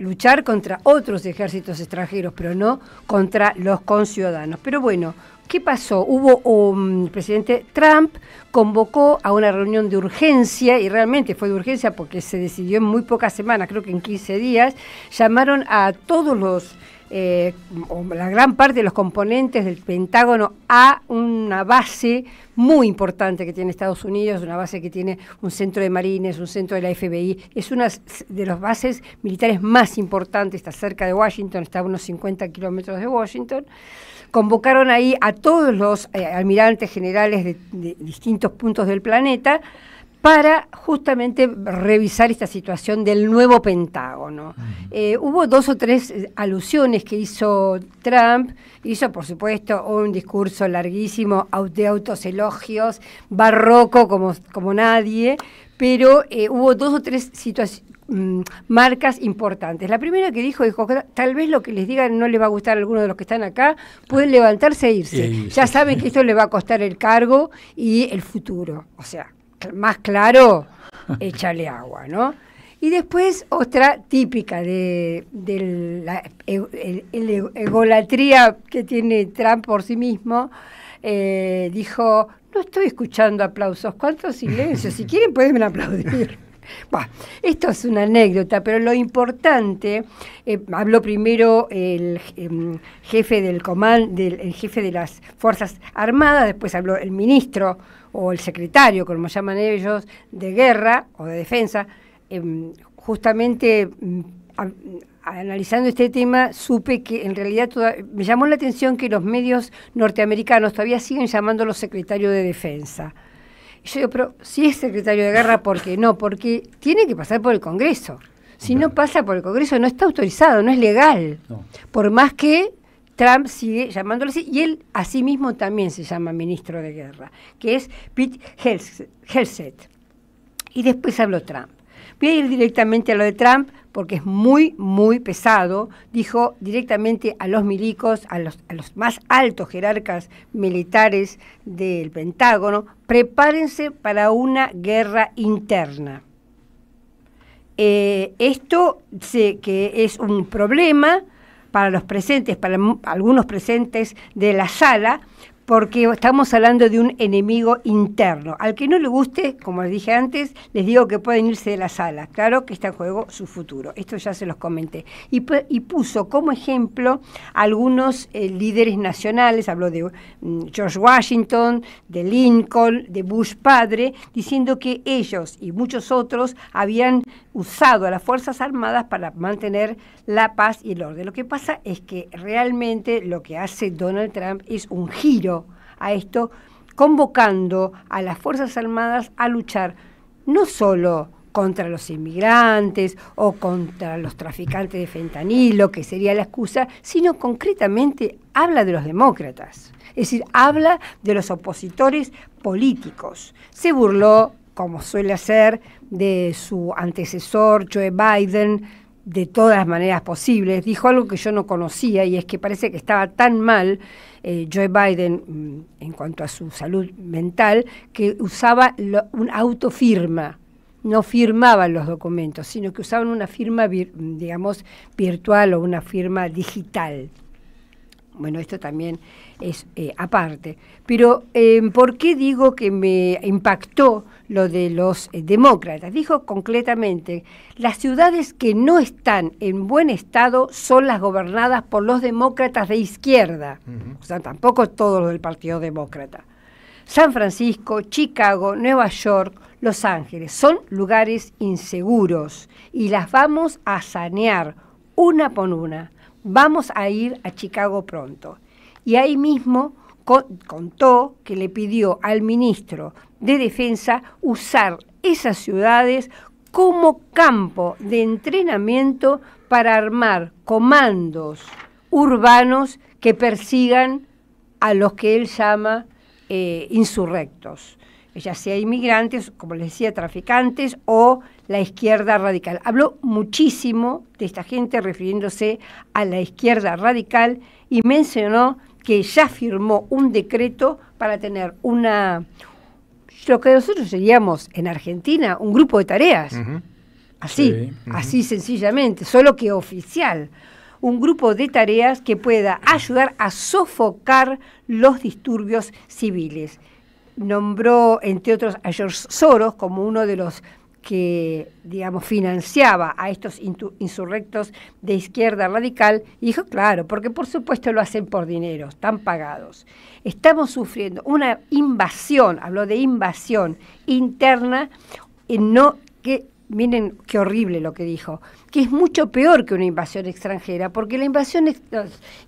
luchar contra otros ejércitos extranjeros, pero no contra los conciudadanos. Pero bueno, ¿qué pasó? El presidente Trump convocó a una reunión de urgencia, y realmente fue de urgencia porque se decidió en muy pocas semanas, creo que en 15 días, llamaron a todos los, o la gran parte de los componentes del Pentágono a una base muy importante que tiene Estados Unidos, una base que tiene un centro de marines, un centro de la FBI, es una de las bases militares más importantes, está cerca de Washington, está a unos 50 kilómetros de Washington. Convocaron ahí a todos los almirantes generales de distintos puntos del planeta para justamente revisar esta situación del nuevo Pentágono. Hubo 2 o 3 alusiones que hizo Trump. Hizo, por supuesto, un discurso larguísimo de autoelogios, barroco como nadie, pero hubo 2 o 3 marcas importantes. La primera que dijo, tal vez lo que les digan no les va a gustar a algunos de los que están acá, pueden levantarse e irse. Ya saben que esto le va a costar el cargo y el futuro. O sea, más claro, échale agua, ¿no? Y después otra típica de la egolatría que tiene Trump por sí mismo, dijo, no estoy escuchando aplausos, ¿cuántos silencios? Si quieren pueden aplaudir. Bah, esto es una anécdota, pero lo importante, habló primero el jefe el jefe de las Fuerzas Armadas, después habló el ministro o el secretario, como llaman ellos, de guerra o de defensa. Justamente analizando este tema, supe que en realidad me llamó la atención que los medios norteamericanos todavía siguen llamándolo secretario de defensa. Yo digo, pero si es secretario de guerra, ¿por qué no? Porque tiene que pasar por el Congreso. Si no pasa por el Congreso, no está autorizado, no es legal. No. Por más que Trump sigue llamándolo así, y él a sí mismo también se llama ministro de guerra, que es Pete Hegseth. Y después habló Trump. Voy a ir directamente a lo de Trump, porque es muy, muy pesado. Dijo directamente a los milicos, a los más altos jerarcas militares del Pentágono, prepárense para una guerra interna. Esto sé que es un problema para los presentes, para algunos presentes de la sala, porque estamos hablando de un enemigo interno. Al que no le guste, como les dije antes, les digo que pueden irse de la sala. Claro que está en juego su futuro. Esto ya se los comenté. Y puso como ejemplo algunos líderes nacionales, habló de George Washington, de Lincoln, de Bush padre, diciendo que ellos y muchos otros habían usado a las Fuerzas Armadas para mantener la paz y el orden. Lo que pasa es que realmente lo que hace Donald Trump es un giro a esto, convocando a las Fuerzas Armadas a luchar no solo contra los inmigrantes o contra los traficantes de fentanilo, que sería la excusa, sino concretamente habla de los demócratas, es decir, habla de los opositores políticos. Se burló, como suele hacer, de su antecesor Joe Biden, de todas las maneras posibles. Dijo algo que yo no conocía, y es que parece que estaba tan mal Joe Biden en cuanto a su salud mental, que usaba un autofirma. No firmaban los documentos, sino que usaban una firma, digamos, virtual o una firma digital. Bueno, esto también es aparte. Pero, ¿por qué digo que me impactó lo de los demócratas? Dijo concretamente, las ciudades que no están en buen estado son las gobernadas por los demócratas de izquierda. O sea, tampoco todos los del Partido Demócrata. San Francisco, Chicago, Nueva York, Los Ángeles son lugares inseguros y las vamos a sanear una por una. Vamos a ir a Chicago pronto. Y ahí mismo contó que le pidió al ministro de Defensa usar esas ciudades como campo de entrenamiento para armar comandos urbanos que persigan a los que él llama insurrectos, ya sea inmigrantes, como les decía, traficantes o la izquierda radical. Habló muchísimo de esta gente refiriéndose a la izquierda radical y mencionó que ya firmó un decreto para tener lo que nosotros seríamos en Argentina, un grupo de tareas. Así, así sencillamente, solo que oficial. Un grupo de tareas que pueda ayudar a sofocar los disturbios civiles. Nombró, entre otros, a George Soros como uno de los que, digamos, financiaba a estos insurrectos de izquierda radical, y dijo, claro, porque por supuesto lo hacen por dinero, están pagados. Estamos sufriendo una invasión, habló de invasión interna, que miren qué horrible lo que dijo, que es mucho peor que una invasión extranjera, porque los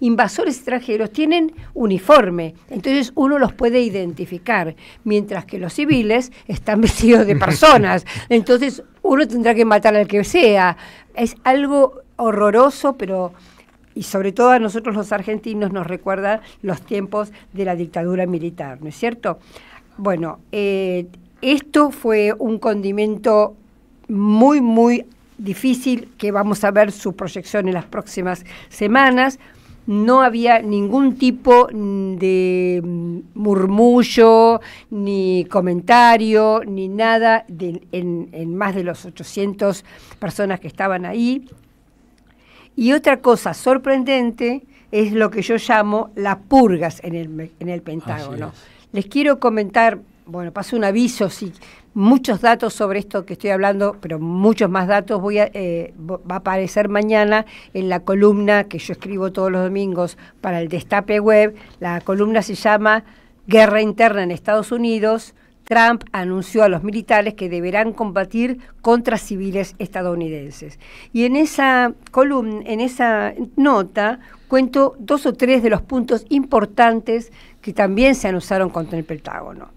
invasores extranjeros tienen uniforme, entonces uno los puede identificar, mientras que los civiles están vestidos de personas, entonces uno tendrá que matar al que sea. Es algo horroroso, pero... y sobre todo a nosotros los argentinos nos recuerda los tiempos de la dictadura militar, ¿no es cierto? Bueno, esto fue un condimento muy, muy difícil, que vamos a ver su proyección en las próximas semanas. No había ningún tipo de murmullo, ni comentario, ni nada en más de los 800 personas que estaban ahí. Y otra cosa sorprendente es lo que yo llamo las purgas en el Pentágono. Les quiero comentar, bueno, paso un aviso, sí, muchos datos sobre esto que estoy hablando, pero muchos más datos va a aparecer mañana en la columna que yo escribo todos los domingos para el Destape Web. La columna se llama Guerra Interna en Estados Unidos. Trump anunció a los militares que deberán combatir contra civiles estadounidenses. Y en esa columna, en esa nota, cuento 2 o 3 de los puntos importantes que también se anunciaron contra el Pentágono.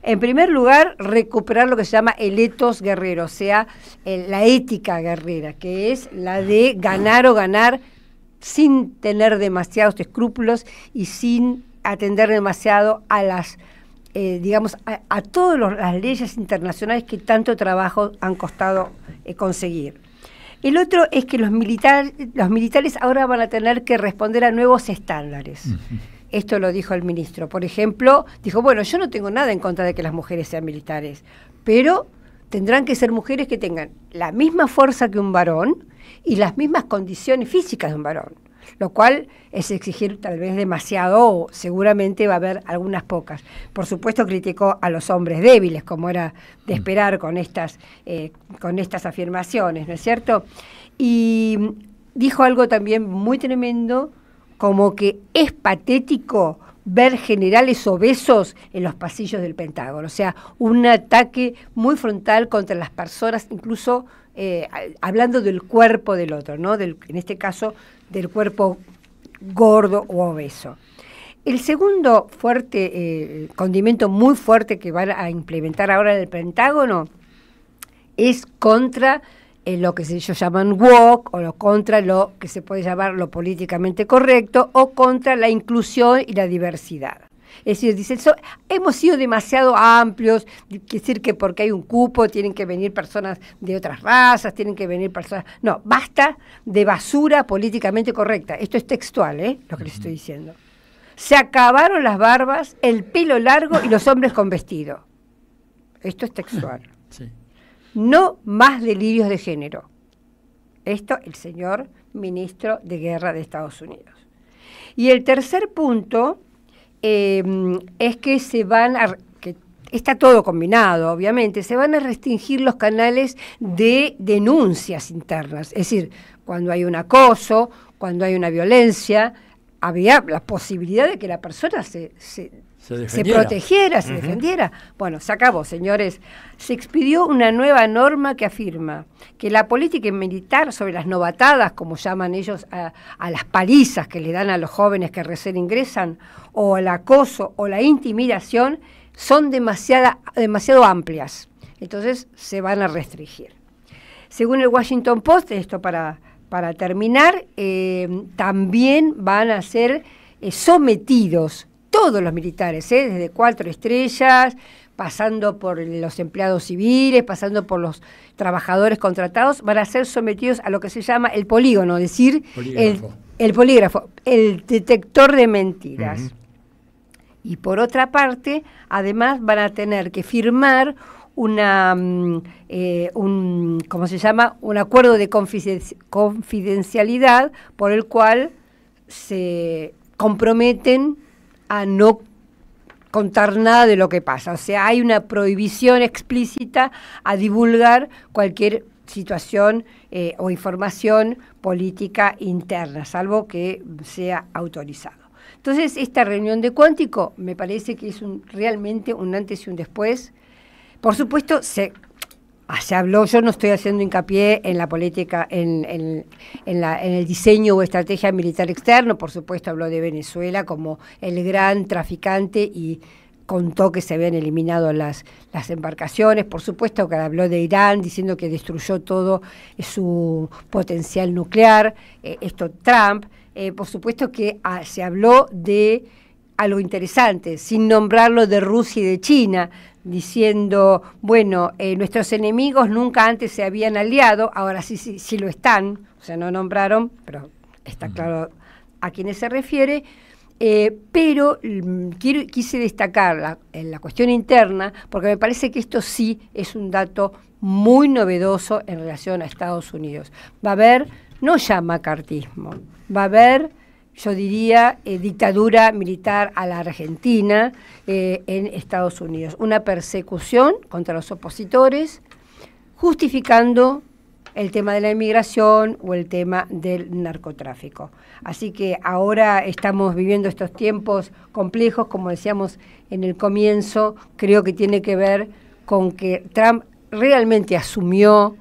En primer lugar, recuperar lo que se llama el ethos guerrero, o sea, la ética guerrera, que es la de ganar o ganar sin tener demasiados escrúpulos y sin atender demasiado a las, a todas las leyes internacionales que tanto trabajo han costado conseguir. El otro es que los militares ahora van a tener que responder a nuevos estándares. Esto lo dijo el ministro. Por ejemplo, dijo, bueno, yo no tengo nada en contra de que las mujeres sean militares, pero tendrán que ser mujeres que tengan la misma fuerza que un varón y las mismas condiciones físicas de un varón, lo cual es exigir tal vez demasiado, o seguramente va a haber algunas pocas. Por supuesto criticó a los hombres débiles, como era de esperar con estas afirmaciones, ¿no es cierto? Y dijo algo también muy tremendo, como que es patético ver generales obesos en los pasillos del Pentágono. O sea, un ataque muy frontal contra las personas, incluso hablando del cuerpo del otro, ¿no? En este caso, del cuerpo gordo o obeso. El segundo fuerte, condimento muy fuerte que van a implementar ahora en el Pentágono es contra lo que ellos llaman woke, o contra lo que se puede llamar lo políticamente correcto, o contra la inclusión y la diversidad. Es decir, dicen, hemos sido demasiado amplios, quiere decir que porque hay un cupo tienen que venir personas de otras razas, tienen que venir personas... No, basta de basura políticamente correcta. Esto es textual, lo que les estoy diciendo. Se acabaron las barbas, el pelo largo y los hombres con vestido. Esto es textual. Sí. No más delirios de género. Esto el señor ministro de Guerra de Estados Unidos. Y el tercer punto es que que está todo combinado, obviamente, se van a restringir los canales de denuncias internas. Es decir, cuando hay un acoso, cuando hay una violencia, había la posibilidad de que la persona se protegiera, se defendiera. Bueno, se acabó, señores. Se expidió una nueva norma que afirma que la política militar sobre las novatadas, como llaman ellos a las palizas que le dan a los jóvenes que recién ingresan, o el acoso o la intimidación, son demasiado amplias. Entonces se van a restringir. Según el Washington Post, esto para terminar, también van a ser sometidos todos los militares, desde 4 estrellas, pasando por los empleados civiles, pasando por los trabajadores contratados, van a ser sometidos a lo que se llama el polígono, es decir, el polígrafo, el detector de mentiras. Y por otra parte, además van a tener que firmar un acuerdo de confidencialidad por el cual se comprometen a no contar nada de lo que pasa. O sea, hay una prohibición explícita a divulgar cualquier situación o información política interna, salvo que sea autorizado. Entonces, esta reunión de Cuántico me parece que es realmente un antes y un después. Por supuesto, se habló, yo no estoy haciendo hincapié en la política, en el diseño o estrategia militar externo, por supuesto habló de Venezuela como el gran traficante y contó que se habían eliminado las embarcaciones, por supuesto que habló de Irán, diciendo que destruyó todo su potencial nuclear, esto Trump, por supuesto que se habló de algo interesante, sin nombrarlo, de Rusia y de China, diciendo, bueno, nuestros enemigos nunca antes se habían aliado, ahora sí lo están, o sea, no nombraron, pero está claro a quiénes se refiere, pero quise destacar la cuestión interna, porque me parece que esto sí es un dato muy novedoso en relación a Estados Unidos. Va a haber, no ya macartismo, va a haber, yo diría, dictadura militar a la Argentina en Estados Unidos. Una persecución contra los opositores, justificando el tema de la inmigración o el tema del narcotráfico. Así que ahora estamos viviendo estos tiempos complejos, como decíamos en el comienzo, creo que tiene que ver con que Trump realmente asumió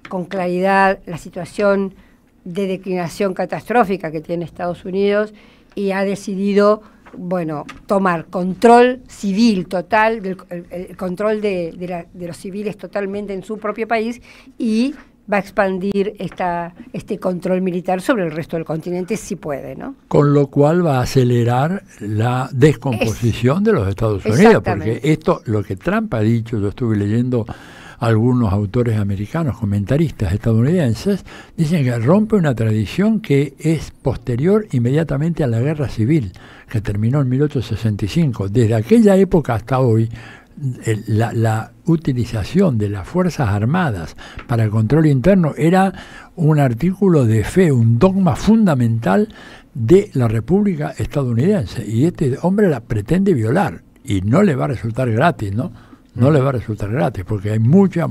con claridad la situación de declinación catastrófica que tiene Estados Unidos y ha decidido, bueno, tomar control civil total, el control de los civiles totalmente en su propio país, y va a expandir este control militar sobre el resto del continente si puede, ¿no? Con lo cual va a acelerar la descomposición de los Estados Unidos, porque esto, lo que Trump ha dicho, yo estuve leyendo algunos autores americanos, comentaristas estadounidenses, dicen que rompe una tradición que es posterior inmediatamente a la guerra civil, que terminó en 1865. Desde aquella época hasta hoy, la utilización de las Fuerzas Armadas para el control interno era un artículo de fe, un dogma fundamental de la República estadounidense, y este hombre la pretende violar, y no le va a resultar gratis, ¿no? No le va a resultar gratis, porque hay mucha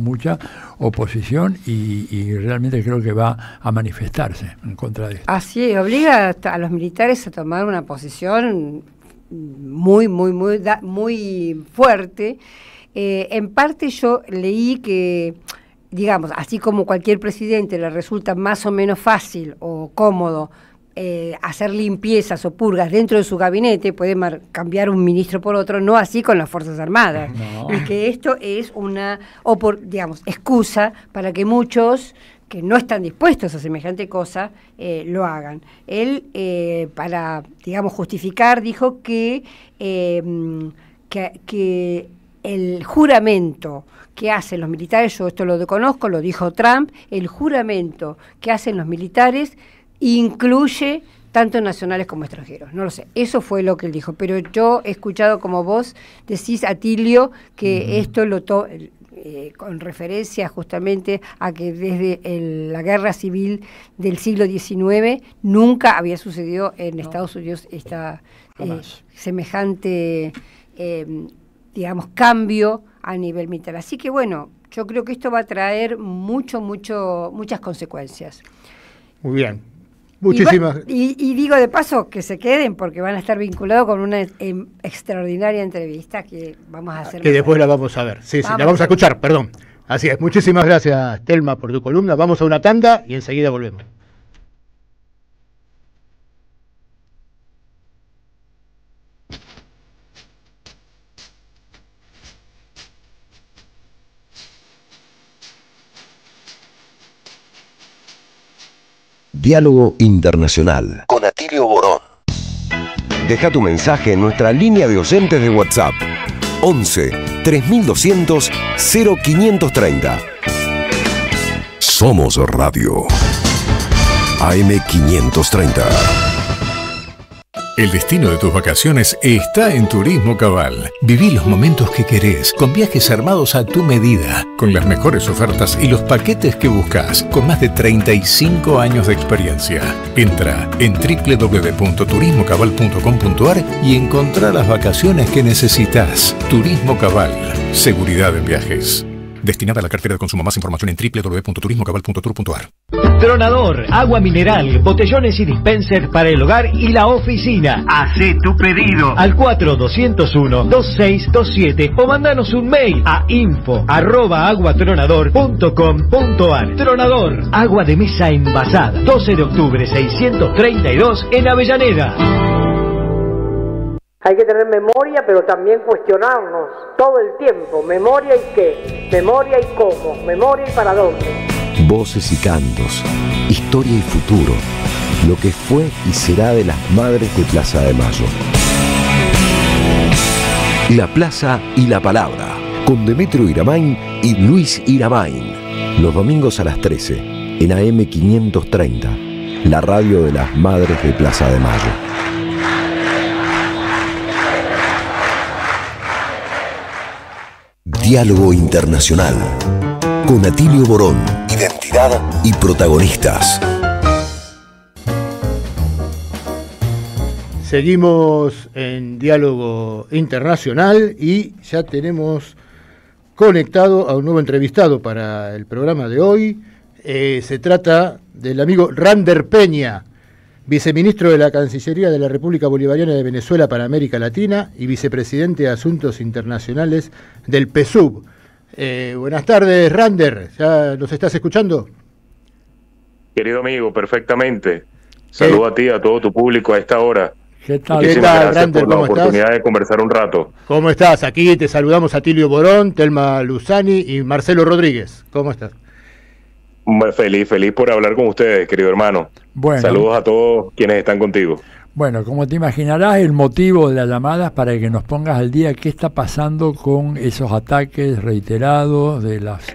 oposición y realmente creo que va a manifestarse en contra de esto. Así es, obliga a los militares a tomar una posición muy fuerte. En parte yo leí que, digamos, así como cualquier presidente le resulta más o menos fácil o cómodo hacer limpiezas o purgas dentro de su gabinete, puede cambiar un ministro por otro, no así con las Fuerzas Armadas. No. Y que esto es una, excusa para que muchos que no están dispuestos a semejante cosa lo hagan. Él, para, digamos, justificar, dijo que el juramento que hacen los militares, yo esto lo conozco, lo dijo Trump, el juramento que hacen los militares incluye tanto nacionales como extranjeros. No lo sé, eso fue lo que él dijo, pero yo he escuchado, como vos decís, Atilio, que esto lo con referencia justamente a que desde la guerra civil del siglo XIX nunca había sucedido en Estados Unidos semejante digamos, cambio a nivel militar. Así que bueno, yo creo que esto va a traer muchas consecuencias. Muy bien. Muchísimas. Y digo de paso que se queden, porque van a estar vinculados con una extraordinaria entrevista que vamos a hacer. Que después la vamos a ver. Sí, la vamos a escuchar, perdón. Así es. Muchísimas gracias, Telma, por tu columna. Vamos a una tanda y enseguida volvemos. Diálogo Internacional con Atilio Borón. Deja tu mensaje en nuestra línea de oyentes de WhatsApp 11 3200 0530. Somos Radio AM 530. El destino de tus vacaciones está en Turismo Cabal. Viví los momentos que querés, con viajes armados a tu medida, con las mejores ofertas y los paquetes que buscas, con más de 35 años de experiencia. Entra en www.turismocabal.com.ar y encontrá las vacaciones que necesitas. Turismo Cabal. Seguridad en viajes. Destinada a la cartera de consumo. Más información en www.turismocabal.tour.ar. Tronador, agua mineral, botellones y dispensers para el hogar y la oficina. Hacé tu pedido al 4201-2627 o mandanos un mail a info@aguatronador.com.ar. Tronador, agua de mesa envasada. 12 de octubre 632 en Avellaneda. Hay que tener memoria, pero también cuestionarnos todo el tiempo. ¿Memoria y qué? ¿Memoria y cómo? ¿Memoria y para dónde? Voces y cantos, historia y futuro, lo que fue y será de las madres de Plaza de Mayo. La Plaza y la Palabra, con Demetrio Iramain y Luis Iramain. Los domingos a las 13, en AM 530, la radio de las madres de Plaza de Mayo. Diálogo Internacional, con Atilio Borón. Identidad y protagonistas. Seguimos en Diálogo Internacional y ya tenemos conectado a un nuevo entrevistado para el programa de hoy. Se trata del amigo Rander Peña, viceministro de la Cancillería de la República Bolivariana de Venezuela para América Latina y vicepresidente de Asuntos Internacionales del PSUV. Buenas tardes, Rander. ¿Ya nos estás escuchando? Querido amigo, perfectamente. Saludo a ti, a todo tu público a esta hora. ¿Qué tal? Gracias Rander, por la oportunidad de conversar un rato. ¿Cómo estás? Aquí te saludamos a Atilio Borón, Telma Luzani y Marcelo Rodríguez. ¿Cómo estás? Feliz por hablar con ustedes, querido hermano. Bueno. Saludos a todos quienes están contigo. Bueno, como te imaginarás, el motivo de la llamada es para que nos pongas al día qué está pasando con esos ataques reiterados de las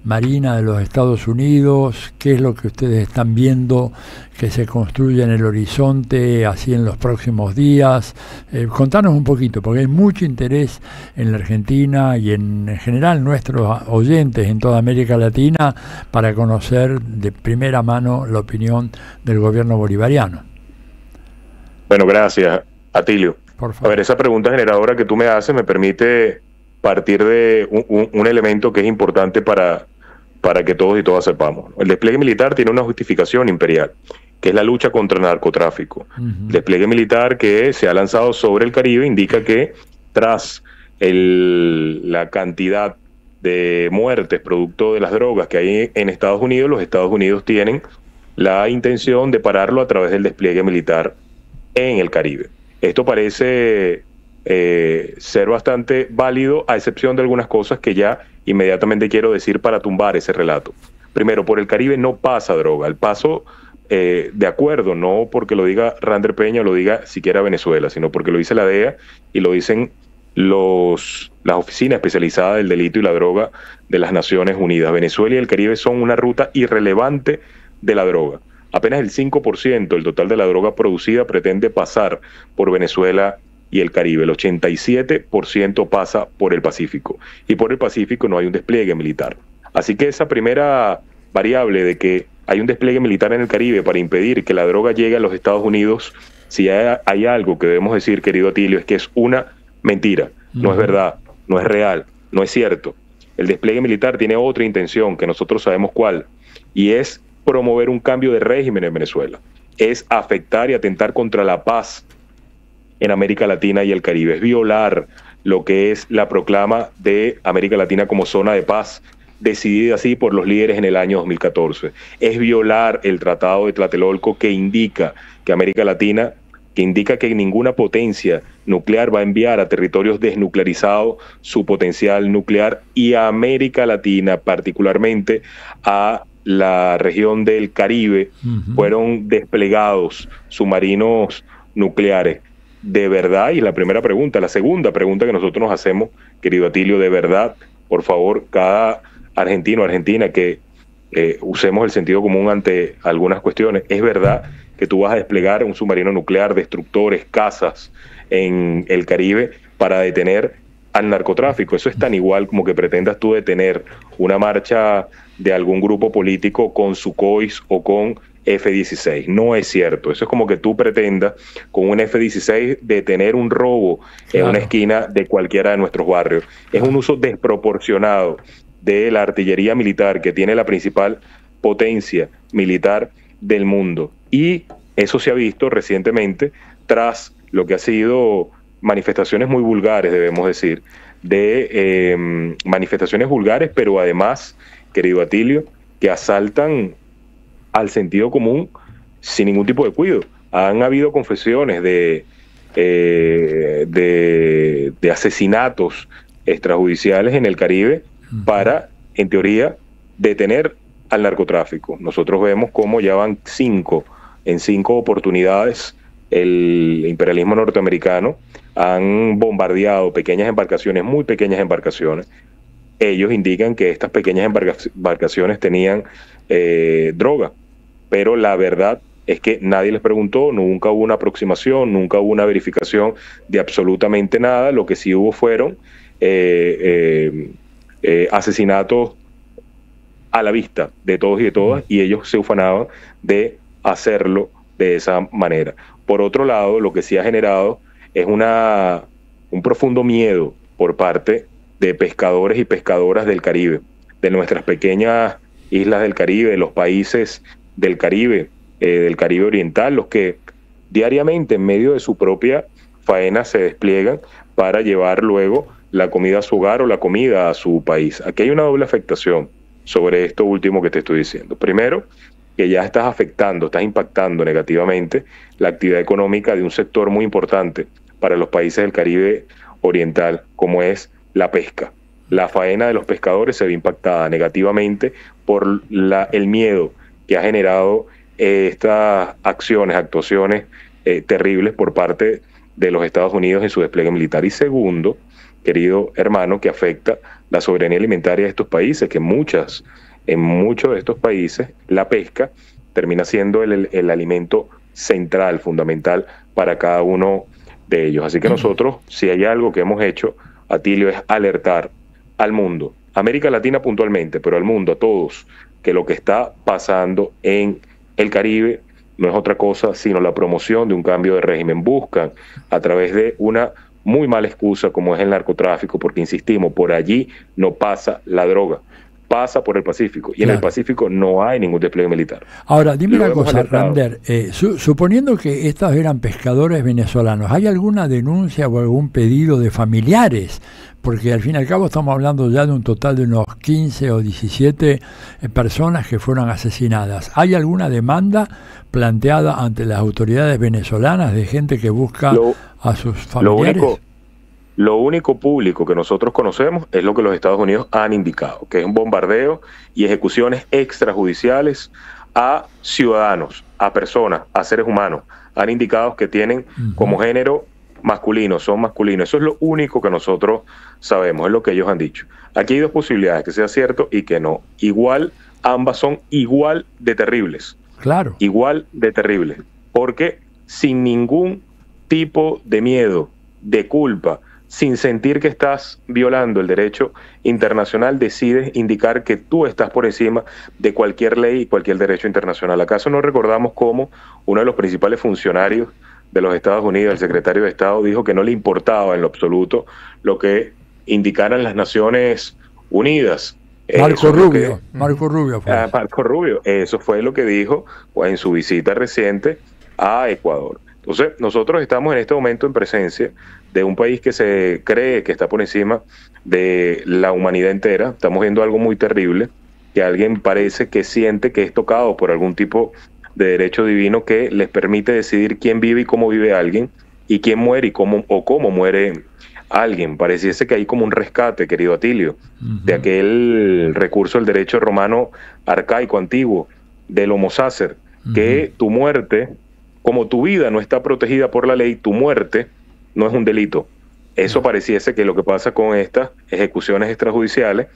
marinas de los Estados Unidos, qué es lo que ustedes están viendo que se construye en el horizonte, así en los próximos días. Contanos un poquito, porque hay mucho interés en la Argentina y en general nuestros oyentes en toda América Latina para conocer de primera mano la opinión del gobierno bolivariano. Bueno, gracias, Atilio. Por favor. A ver, esa pregunta generadora que tú me haces me permite partir de un elemento que es importante para que todos y todas sepamos. El despliegue militar tiene una justificación imperial, que es la lucha contra el narcotráfico. El despliegue militar que se ha lanzado sobre el Caribe indica que tras la cantidad de muertes producto de las drogas que hay en Estados Unidos, los Estados Unidos tienen la intención de pararlo a través del despliegue militar en el Caribe. Esto parece ser bastante válido, a excepción de algunas cosas que ya inmediatamente quiero decir para tumbar ese relato. Primero, por el Caribe no pasa droga. El paso, de acuerdo, no porque lo diga Rander Peña o lo diga siquiera Venezuela, sino porque lo dice la DEA y lo dicen las oficinas especializadas del delito y la droga de las Naciones Unidas. Venezuela y el Caribe son una ruta irrelevante de la droga. Apenas el 5% del total de la droga producida pretende pasar por Venezuela y el Caribe. El 87% pasa por el Pacífico. Y por el Pacífico no hay un despliegue militar. Así que esa primera variable de que hay un despliegue militar en el Caribe para impedir que la droga llegue a los Estados Unidos, si hay algo que debemos decir, querido Atilio, es que es una mentira. No es verdad, no es real, no es cierto. El despliegue militar tiene otra intención, que nosotros sabemos cuál, y es promover un cambio de régimen en Venezuela, es afectar y atentar contra la paz en América Latina y el Caribe, es violar lo que es la proclama de América Latina como zona de paz, decidida así por los líderes en el año 2014, es violar el Tratado de Tlatelolco que indica que América Latina, que indica que ninguna potencia nuclear va a enviar a territorios desnuclearizados su potencial nuclear, y a América Latina, particularmente a la región del Caribe, fueron desplegados submarinos nucleares. ¿De verdad? Y la primera pregunta. La segunda pregunta que nosotros nos hacemos, querido Atilio, ¿de verdad? Por favor, cada argentino o argentina que usemos el sentido común ante algunas cuestiones. ¿Es verdad que tú vas a desplegar un submarino nuclear, destructores, cazas en el Caribe para detener al narcotráfico? Eso es tan igual como que pretendas tú detener una marcha de algún grupo político con Sucois o con F-16. No es cierto. Eso es como que tú pretendas con un F-16 detener un robo en una esquina de cualquiera de nuestros barrios. Es un uso desproporcionado de la artillería militar que tiene la principal potencia militar del mundo. Y eso se ha visto recientemente tras lo que ha sido manifestaciones muy vulgares, debemos decir, de manifestaciones vulgares, pero además, querido Atilio, que asaltan al sentido común sin ningún tipo de cuidado. Han habido confesiones de asesinatos extrajudiciales en el Caribe para, en teoría, detener al narcotráfico. Nosotros vemos cómo ya van 5 oportunidades el imperialismo norteamericano han bombardeado pequeñas embarcaciones, muy pequeñas embarcaciones. Ellos indican que estas pequeñas embarcaciones tenían droga, pero la verdad es que nadie les preguntó, nunca hubo una aproximación, nunca hubo una verificación de absolutamente nada. Lo que sí hubo fueron asesinatos a la vista de todos y de todas, y ellos se ufanaban de hacerlo de esa manera. Por otro lado, lo que sí ha generado es un profundo miedo por parte de pescadores y pescadoras del Caribe, de nuestras pequeñas islas del Caribe, de los países del Caribe oriental, los que diariamente en medio de su propia faena se despliegan para llevar luego la comida a su hogar o la comida a su país. Aquí hay una doble afectación sobre esto último que te estoy diciendo. Primero, que ya estás impactando negativamente la actividad económica de un sector muy importante para los países del Caribe oriental, como es la pesca. La faena de los pescadores se ve impactada negativamente por el miedo que ha generado estas actuaciones terribles por parte de los Estados Unidos en su despliegue militar. Y segundo, querido hermano, que afecta la soberanía alimentaria de estos países, que en muchos de estos países la pesca termina siendo el alimento central, fundamental para cada uno de ellos. Así que nosotros, si hay algo que hemos hecho, Atilio, es alertar al mundo, América Latina puntualmente, pero al mundo, a todos, que lo que está pasando en el Caribe no es otra cosa sino la promoción de un cambio de régimen. Buscan a través de una muy mala excusa como es el narcotráfico, porque insistimos, por allí no pasa la droga, pasa por el Pacífico, y en el Pacífico no hay ningún despliegue militar. Ahora, dime una cosa, Rander, suponiendo que estos eran pescadores venezolanos, ¿hay alguna denuncia o algún pedido de familiares? Porque al fin y al cabo estamos hablando ya de un total de unos 15 o 17 personas que fueron asesinadas. ¿Hay alguna demanda planteada ante las autoridades venezolanas de gente que busca a sus familiares? Lo único público que nosotros conocemos es lo que los Estados Unidos han indicado, que es un bombardeo y ejecuciones extrajudiciales a ciudadanos, a personas, a seres humanos. Han indicado que tienen como género masculino, son masculinos. Eso es lo único que nosotros sabemos, es lo que ellos han dicho. Aquí hay dos posibilidades, que sea cierto y que no. Ambas son igual de terribles. Claro. Igual de terribles. Porque sin ningún tipo de miedo, de culpa, sin sentir que estás violando el derecho internacional, decides indicar que tú estás por encima de cualquier ley y cualquier derecho internacional. ¿Acaso no recordamos cómo uno de los principales funcionarios de los Estados Unidos, el secretario de Estado, dijo que no le importaba en lo absoluto lo que indicaran las Naciones Unidas? Marco Rubio fue. Marco Rubio, eso fue lo que dijo en su visita reciente a Ecuador. Entonces, nosotros estamos en este momento en presencia de un país que se cree que está por encima de la humanidad entera. Estamos viendo algo muy terrible, que alguien parece que siente que es tocado por algún tipo de derecho divino que les permite decidir quién vive y cómo vive alguien, y quién muere y cómo muere alguien. Pareciese que hay como un rescate, querido Atilio, de aquel recurso del derecho romano arcaico, antiguo, del homo sacer, que tu muerte, como tu vida no está protegida por la ley, tu muerte no es un delito. Eso pareciese que lo que pasa con estas ejecuciones extrajudiciales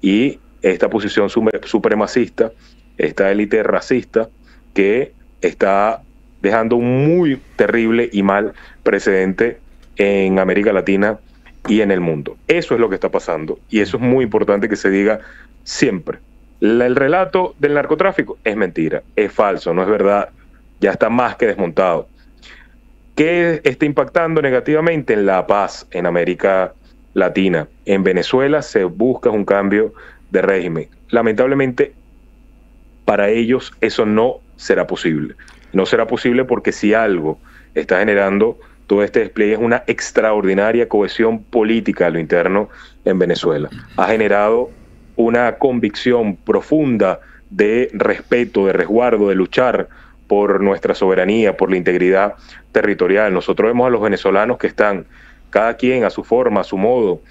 y esta posición supremacista, esta élite racista, que está dejando un muy terrible y mal precedente en América Latina y en el mundo. Eso es lo que está pasando, y eso es muy importante que se diga siempre. El relato del narcotráfico es mentira, es falso, no es verdad, ya está más que desmontado. ¿Qué está impactando negativamente? En la paz en América Latina. En Venezuela se busca un cambio de régimen. Lamentablemente, para ellos eso no será posible. No será posible porque si algo está generando todo este despliegue es una extraordinaria cohesión política a lo interno en Venezuela. Ha generado una convicción profunda de respeto, de resguardo, de luchar por nuestra soberanía, por la integridad territorial. Nosotros vemos a los venezolanos que están, cada quien a su forma, a su modo,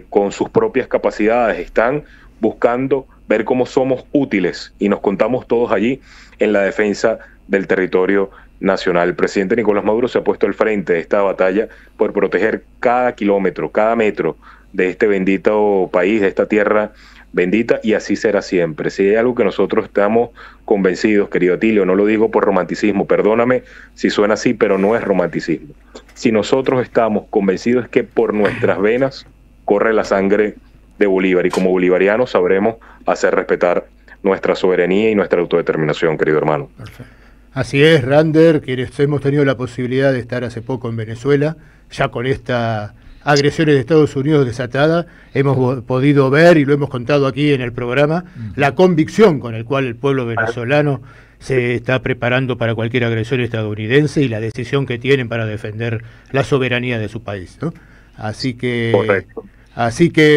con sus propias capacidades, están buscando ver cómo somos útiles y nos contamos todos allí en la defensa del territorio nacional. El presidente Nicolás Maduro se ha puesto al frente de esta batalla por proteger cada kilómetro, cada metro de este bendito país, de esta tierra bendita, y así será siempre. Si hay algo que nosotros estamos convencidos, querido Atilio, no lo digo por romanticismo, perdóname si suena así, pero no es romanticismo. Si nosotros estamos convencidos es que por nuestras venas corre la sangre de Bolívar, y como bolivarianos sabremos hacer respetar nuestra soberanía y nuestra autodeterminación, querido hermano. Perfecto. Así es, Rander, quienes hemos tenido la posibilidad de estar hace poco en Venezuela, ya con esta agresiones de Estados Unidos desatada, hemos podido ver, y lo hemos contado aquí en el programa, la convicción con la cual el pueblo venezolano se está preparando para cualquier agresión estadounidense y la decisión que tienen para defender la soberanía de su país, ¿no? Así que,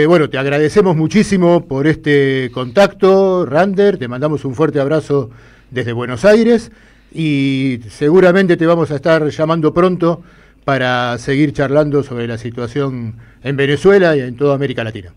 bueno, te agradecemos muchísimo por este contacto, Rander, te mandamos un fuerte abrazo desde Buenos Aires y seguramente te vamos a estar llamando pronto para seguir charlando sobre la situación en Venezuela y en toda América Latina.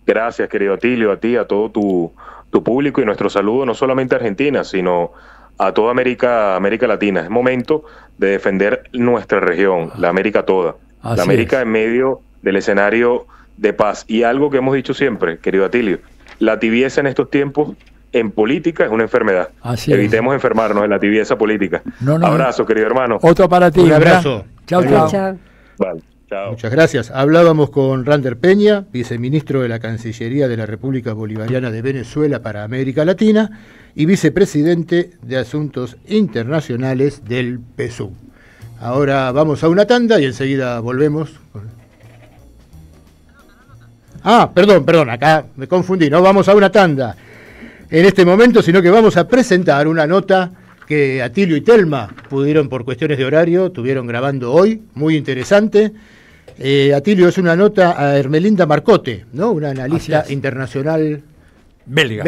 Gracias, querido Atilio, a ti, a todo tu público, y nuestro saludo no solamente a Argentina, sino a toda América Latina. Es momento de defender nuestra región, la América toda, la América en medio del escenario de paz. Y algo que hemos dicho siempre, querido Atilio, la tibieza en estos tiempos en política es una enfermedad. Evitemos enfermarnos en la tibieza política. Abrazo, querido hermano. Otro para ti. Un abrazo. Chao, chao. Vale, chao. Muchas gracias. Hablábamos con Rander Peña, viceministro de la Cancillería de la República Bolivariana de Venezuela para América Latina y vicepresidente de Asuntos Internacionales del PSUV. Ahora vamos a una tanda y enseguida volvemos. Perdón, acá me confundí. No vamos a una tanda en este momento, sino que vamos a presentar una nota que Atilio y Telma pudieron, por cuestiones de horario, tuvieron grabando hoy, muy interesante. Atilio, es una nota a Ermelinda Marcote, ¿no? Una analista internacional belga,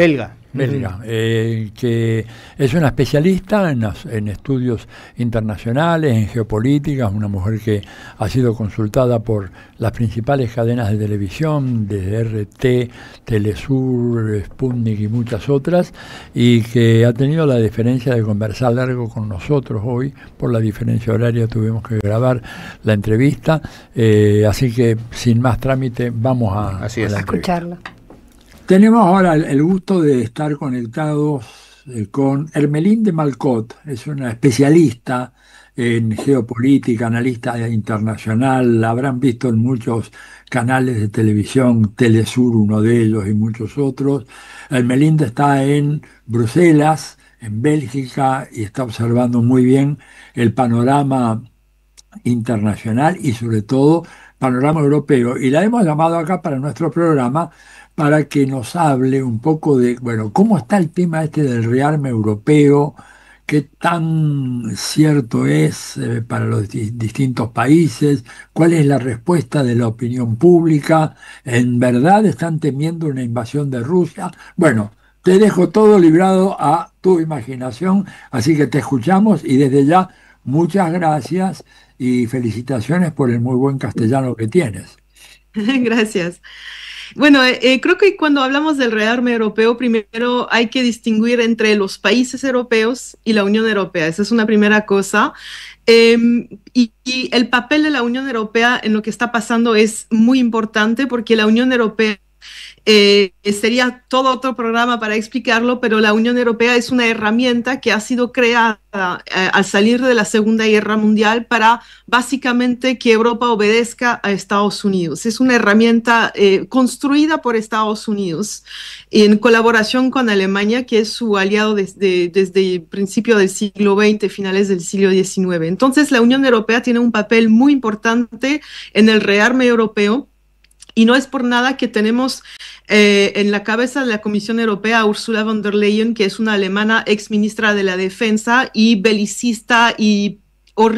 que es una especialista en estudios internacionales, en geopolítica, una mujer que ha sido consultada por las principales cadenas de televisión, desde RT, Telesur, Sputnik y muchas otras, y que ha tenido la deferencia de conversar largo con nosotros hoy. Por la diferencia horaria tuvimos que grabar la entrevista, así que sin más trámite vamos a escucharla. Tenemos ahora el gusto de estar conectados con Ermelinda Marcote. Es una especialista en geopolítica, analista internacional. La habrán visto en muchos canales de televisión, Telesur, uno de ellos, y muchos otros. Ermelinda está en Bruselas, en Bélgica, y está observando muy bien el panorama internacional y sobre todo panorama europeo. Y la hemos llamado acá para nuestro programa para que nos hable un poco de, cómo está el tema del rearme europeo, qué tan cierto es para los distintos países, cuál es la respuesta de la opinión pública, ¿en verdad están temiendo una invasión de Rusia? Bueno, te dejo todo librado a tu imaginación, así que te escuchamos y desde ya muchas gracias y felicitaciones por el muy buen castellano que tienes. Gracias. Bueno, creo que cuando hablamos del rearme europeo, primero hay que distinguir entre los países europeos y la Unión Europea. Esa es una primera cosa. Y el papel de la Unión Europea en lo que está pasando es muy importante, porque la Unión Europea sería todo otro programa para explicarlo, pero la Unión Europea es una herramienta que ha sido creada al salir de la Segunda Guerra Mundial para básicamente que Europa obedezca a Estados Unidos. Es una herramienta construida por Estados Unidos en colaboración con Alemania, que es su aliado desde el principio del siglo XX, finales del siglo XIX. Entonces la Unión Europea tiene un papel muy importante en el rearme europeo. Y no es por nada que tenemos en la cabeza de la Comisión Europea a Ursula von der Leyen, que es una alemana ex ministra de la Defensa y belicista y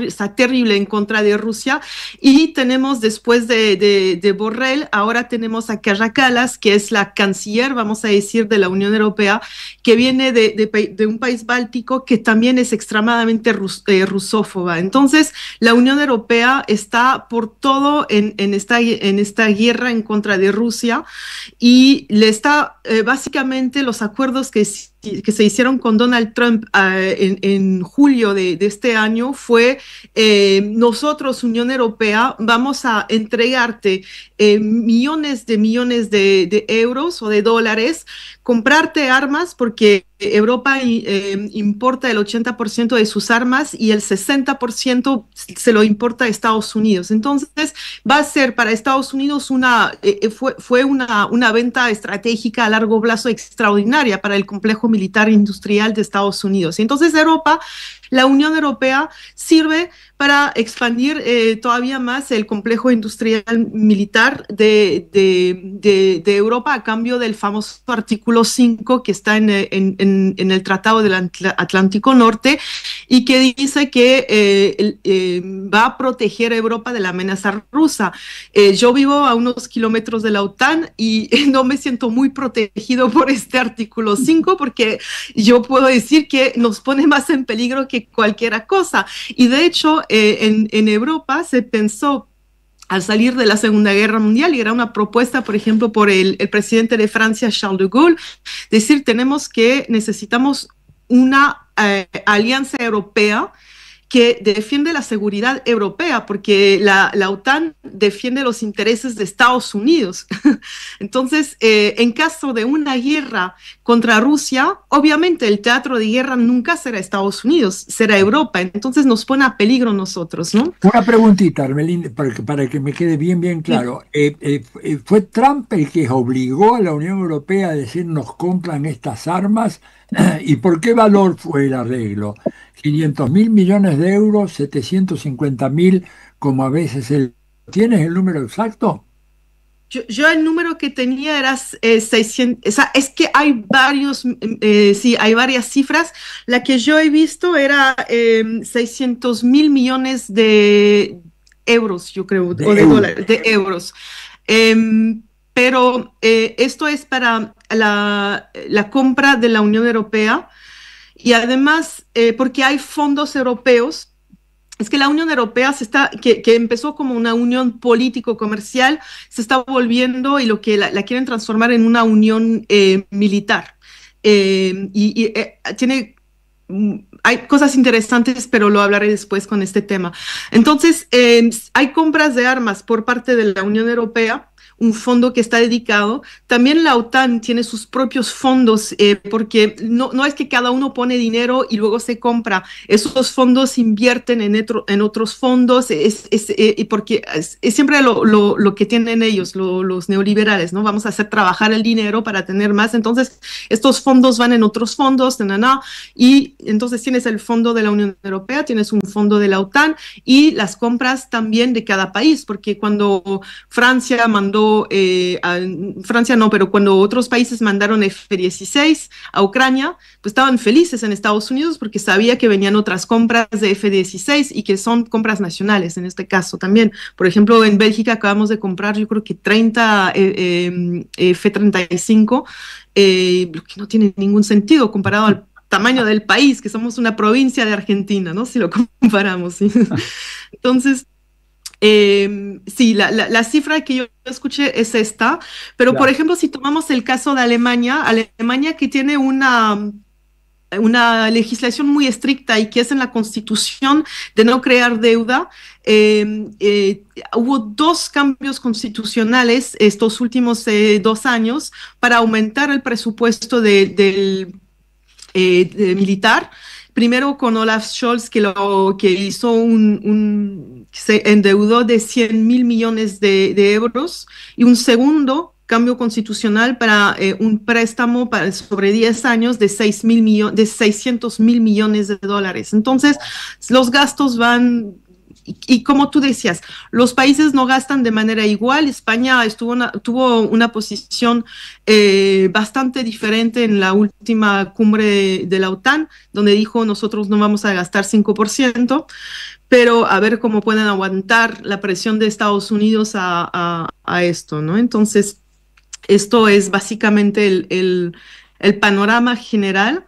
está terrible en contra de Rusia. Y tenemos después de Borrell, ahora tenemos a Kaja Kallas, que es la canciller, vamos a decir, de la Unión Europea, que viene de un país báltico que también es extremadamente rusófoba. Entonces, la Unión Europea está por todo en esta guerra en contra de Rusia, y le está básicamente los acuerdos que se hicieron con Donald Trump en julio de este año fue nosotros, Unión Europea, vamos a entregarte millones de euros o de dólares, comprarte armas, porque Europa importa el 80% de sus armas y el 60% se lo importa a Estados Unidos. Entonces va a ser para Estados Unidos fue una venta estratégica a largo plazo extraordinaria para el complejo militar industrial de Estados Unidos. Y entonces la Unión Europea sirve para expandir todavía más el complejo industrial militar de Europa a cambio del famoso artículo 5 que está en el Tratado del Atlántico Norte, y que dice que va a proteger a Europa de la amenaza rusa. Yo vivo a unos kilómetros de la OTAN y no me siento muy protegido por este artículo 5, porque yo puedo decir que nos pone más en peligro que cualquier cosa. Y de hecho, en Europa se pensó, al salir de la Segunda Guerra Mundial, y era una propuesta, por ejemplo, por el presidente de Francia, Charles de Gaulle, decir, necesitamos una alianza europea que defiende la seguridad europea, porque la OTAN defiende los intereses de Estados Unidos. Entonces, en caso de una guerra contra Rusia, obviamente el teatro de guerra nunca será Estados Unidos, será Europa. Entonces nos pone a peligro nosotros, ¿no? Una preguntita, Armelín, para que me quede bien claro. ¿Fue Trump el que obligó a la Unión Europea a decir nos compran estas armas? ¿Y por qué valor fue el arreglo? 500.000 millones de euros, 750.000, como a veces ¿Tienes el número exacto? Yo el número que tenía era 600, o sea, es que hay hay varias cifras. La que yo he visto era 600.000 millones de euros, yo creo, de euros. Pero esto es para la compra de la Unión Europea, y además porque hay fondos europeos. Es que la Unión Europea que empezó como una unión político-comercial, se está volviendo, y lo que la quieren transformar en una unión militar. Hay cosas interesantes, pero lo hablaré después con este tema. Entonces, hay compras de armas por parte de la Unión Europea, un fondo que está dedicado. También la OTAN tiene sus propios fondos, porque no es que cada uno pone dinero y luego se compra. Esos fondos invierten en otros fondos, porque es siempre lo que tienen ellos, los neoliberales, ¿no? Vamos a hacer trabajar el dinero para tener más. Entonces, estos fondos van en otros fondos, y entonces tienes el fondo de la Unión Europea, tienes un fondo de la OTAN, y las compras también de cada país, porque cuando Francia mandó pero cuando otros países mandaron F-16 a Ucrania, pues estaban felices en Estados Unidos porque sabía que venían otras compras de F-16 y que son compras nacionales en este caso también. Por ejemplo, en Bélgica acabamos de comprar, yo creo que 30 F-35, lo que no tiene ningún sentido comparado al tamaño del país, que somos una provincia de Argentina, ¿no? Si lo comparamos, ¿sí? Entonces, sí, la cifra que yo escuché es esta, pero claro. Por ejemplo, si tomamos el caso de Alemania que tiene una legislación muy estricta y que es en la Constitución de no crear deuda, hubo 2 cambios constitucionales estos últimos 2 años para aumentar el presupuesto del militar. Primero con Olaf Scholz, que hizo se endeudó de 100.000 millones de euros, y un segundo cambio constitucional para un préstamo sobre 10 años de 600.000 millones de dólares. Entonces, los gastos van y como tú decías, los países no gastan de manera igual. España tuvo una posición bastante diferente en la última cumbre de la OTAN, donde dijo nosotros no vamos a gastar 5%, pero a ver cómo pueden aguantar la presión de Estados Unidos a esto, ¿no? Entonces, esto es básicamente el panorama general.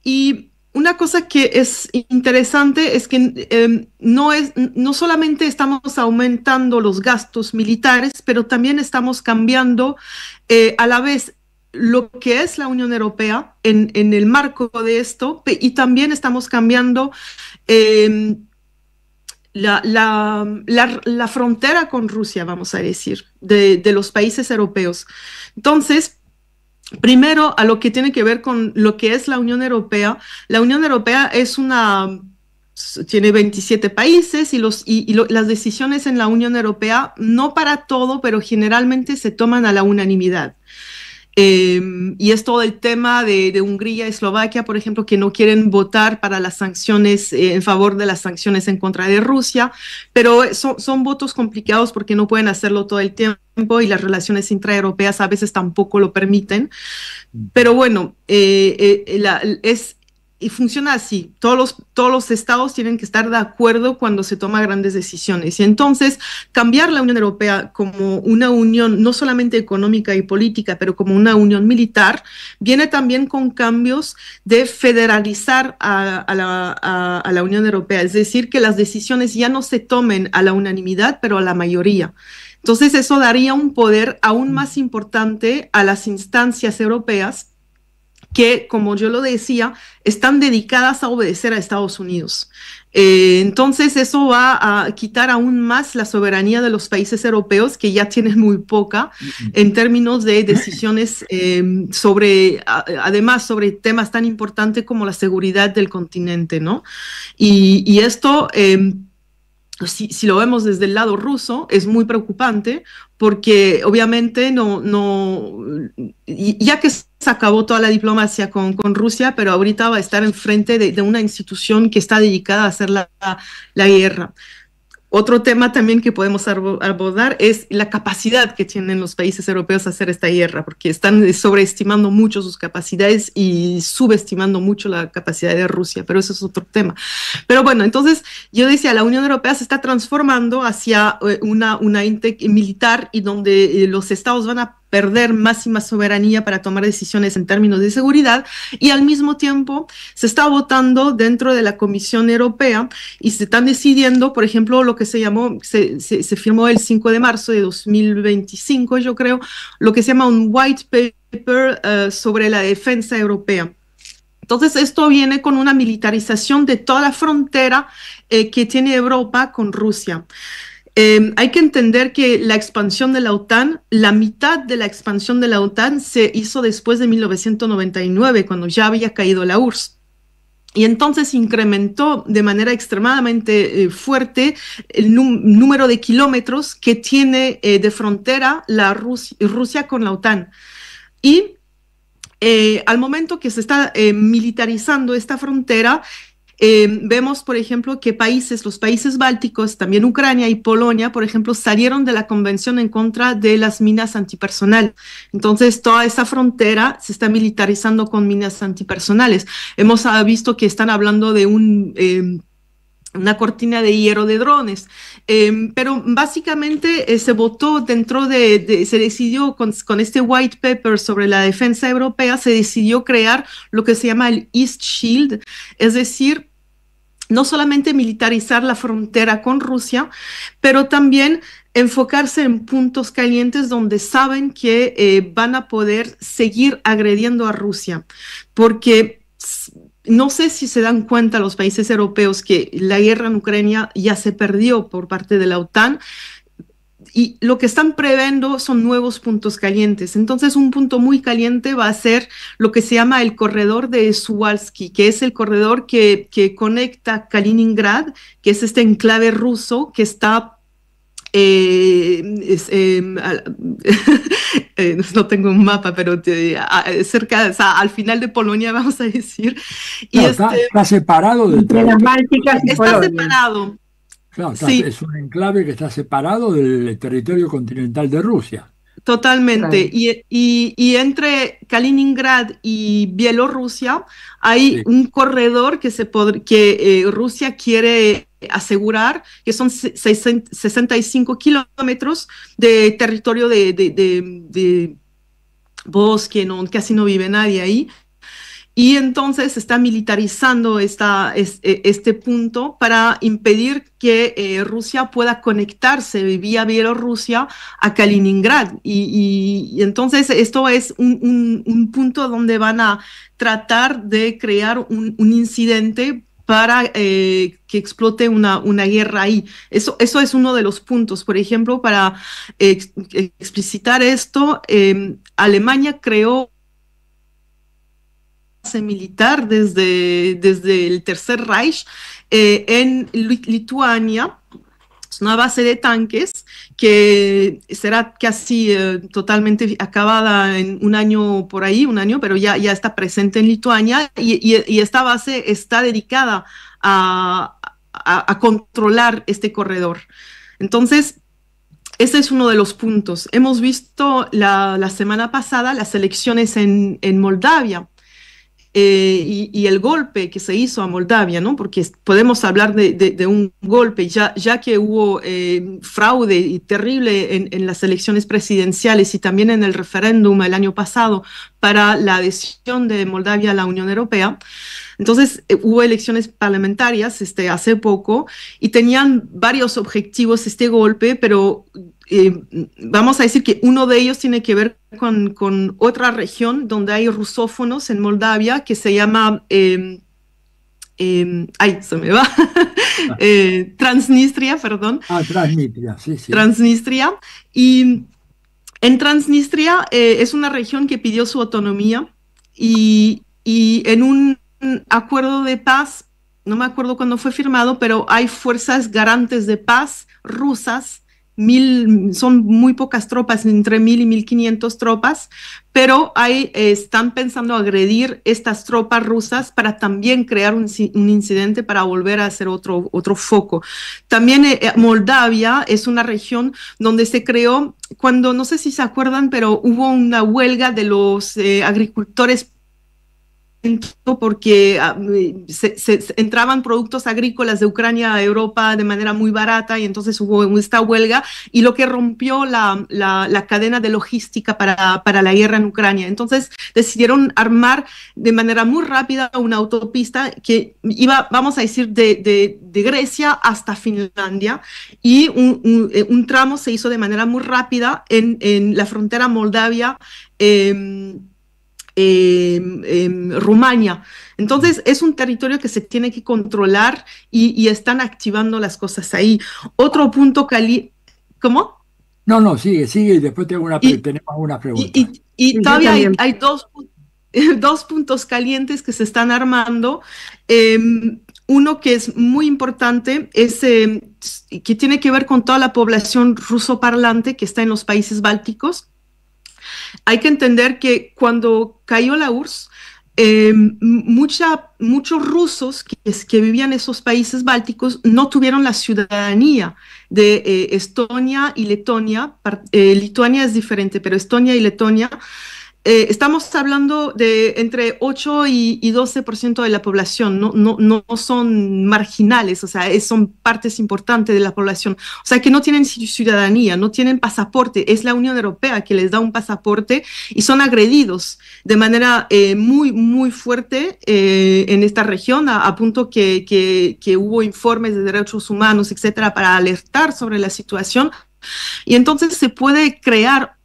Y una cosa que es interesante es que no solamente estamos aumentando los gastos militares, pero también estamos cambiando a la vez lo que es la Unión Europea en el marco de esto, y también estamos cambiando la frontera con Rusia, vamos a decir, de los países europeos. Entonces, primero, a lo que tiene que ver con lo que es la Unión Europea tiene 27 países y las decisiones en la Unión Europea, no para todo, pero generalmente se toman a la unanimidad. Y es todo el tema de Hungría y Eslovaquia, por ejemplo, que no quieren votar para las sanciones, en favor de las sanciones en contra de Rusia, pero son votos complicados porque no pueden hacerlo todo el tiempo y las relaciones intraeuropeas a veces tampoco lo permiten. Pero bueno, y funciona así. Todos los estados tienen que estar de acuerdo cuando se toman grandes decisiones. Y entonces, cambiar la Unión Europea como una unión no solamente económica y política, pero como una unión militar, viene también con cambios de federalizar a la Unión Europea. Es decir, que las decisiones ya no se tomen a la unanimidad, pero a la mayoría. Entonces, eso daría un poder aún más importante a las instancias europeas, que, como yo lo decía, están dedicadas a obedecer a Estados Unidos. Entonces, eso va a quitar aún más la soberanía de los países europeos, que ya tienen muy poca, en términos de decisiones además sobre temas tan importantes como la seguridad del continente, ¿no? Y esto, si lo vemos desde el lado ruso, es muy preocupante, porque obviamente ya que se acabó toda la diplomacia con Rusia, pero ahorita va a estar enfrente de una institución que está dedicada a hacer la guerra. Otro tema también que podemos abordar es la capacidad que tienen los países europeos a hacer esta guerra, porque están sobreestimando mucho sus capacidades y subestimando mucho la capacidad de Rusia, pero eso es otro tema. Pero bueno, entonces yo decía, la Unión Europea se está transformando hacia una ente militar, y donde los estados van a perder más y más soberanía para tomar decisiones en términos de seguridad, y al mismo tiempo se está votando dentro de la Comisión Europea y se están decidiendo, por ejemplo, lo que se firmó el 5 de marzo de 2025, yo creo, lo que se llama un white paper sobre la defensa europea. Entonces, esto viene con una militarización de toda la frontera que tiene Europa con Rusia. Hay que entender que la expansión de la OTAN, la mitad de la expansión de la OTAN se hizo después de 1999, cuando ya había caído la URSS. Y entonces incrementó de manera extremadamente fuerte el número de kilómetros que tiene de frontera Rusia con la OTAN. Y al momento que se está militarizando esta frontera, vemos, por ejemplo, que los países bálticos, también Ucrania y Polonia, por ejemplo, salieron de la Convención en contra de las minas antipersonal. Entonces, toda esa frontera se está militarizando con minas antipersonales. Hemos visto que están hablando de una cortina de hierro de drones, pero básicamente se votó se decidió con este white paper sobre la defensa europea, se decidió crear lo que se llama el East Shield, es decir, no solamente militarizar la frontera con Rusia, pero también enfocarse en puntos calientes donde saben que van a poder seguir agrediendo a Rusia, porque no sé si se dan cuenta los países europeos que la guerra en Ucrania ya se perdió por parte de la OTAN, y lo que están previendo son nuevos puntos calientes. Entonces, un punto muy caliente va a ser lo que se llama el corredor de Suwalski, que es el corredor que conecta Kaliningrad, que es este enclave ruso que está no tengo un mapa, pero cerca, o sea, al final de Polonia, vamos a decir. Y no, está separado de las Bálticas y está Polonia. Separado. Claro, Sí. Es un enclave que está separado del territorio continental de Rusia. Totalmente. Y entre Kaliningrad y Bielorrusia hay un corredor que Rusia quiere asegurar, que son 65 kilómetros de territorio de bosque, casi no vive nadie ahí. Y entonces se está militarizando este punto para impedir que Rusia pueda conectarse vía Bielorrusia a Kaliningrad. Y entonces esto es un punto donde van a tratar de crear un incidente para que explote una guerra ahí. Eso es uno de los puntos. Por ejemplo, para explicitar esto, Alemania creó militar desde el Tercer Reich en Lituania. Es una base de tanques que será casi totalmente acabada en un año, pero ya está presente en Lituania y esta base está dedicada a controlar este corredor. Entonces, ese es uno de los puntos. Hemos visto la semana pasada las elecciones en Moldavia. Y el golpe que se hizo a Moldavia, ¿no? Porque podemos hablar de un golpe, ya que hubo fraude terrible en las elecciones presidenciales y también en el referéndum el año pasado para la adhesión de Moldavia a la Unión Europea. Entonces hubo elecciones parlamentarias hace poco y tenían varios objetivos este golpe, pero vamos a decir que uno de ellos tiene que ver con otra región donde hay rusófonos en Moldavia que se llama, se me va, Transnistria, perdón. Transnistria, sí. Transnistria. Y en Transnistria es una región que pidió su autonomía y en un acuerdo de paz, no me acuerdo cuándo fue firmado, pero hay fuerzas garantes de paz rusas. Son muy pocas tropas, entre 1.000 y 1.500 tropas, pero están pensando agredir estas tropas rusas para también crear un incidente para volver a hacer otro foco. También Moldavia es una región donde se creó, no sé si se acuerdan, pero hubo una huelga de los agricultores porque se entraban productos agrícolas de Ucrania a Europa de manera muy barata y entonces hubo esta huelga y lo que rompió la cadena de logística para la guerra en Ucrania. Entonces decidieron armar de manera muy rápida una autopista que iba, vamos a decir, de Grecia hasta Finlandia y un tramo se hizo de manera muy rápida en la frontera Moldavia Rumania. Entonces es un territorio que se tiene que controlar y están activando las cosas ahí. Otro punto ¿cómo? No, sigue y después tenemos una pregunta. Y todavía hay dos puntos calientes que se están armando. Uno que es muy importante es que tiene que ver con toda la población rusoparlante que está en los países bálticos. Hay que entender que cuando cayó la URSS, muchos rusos que vivían en esos países bálticos no tuvieron la ciudadanía de Estonia y Letonia. Lituania es diferente, pero Estonia y Letonia. Estamos hablando de entre 8 y 12% de la población, no son marginales, o sea, son partes importantes de la población, o sea, que no tienen ciudadanía, no tienen pasaporte, es la Unión Europea que les da un pasaporte y son agredidos de manera muy, muy fuerte en esta región, a punto que hubo informes de derechos humanos, etcétera, para alertar sobre la situación, y entonces se puede crear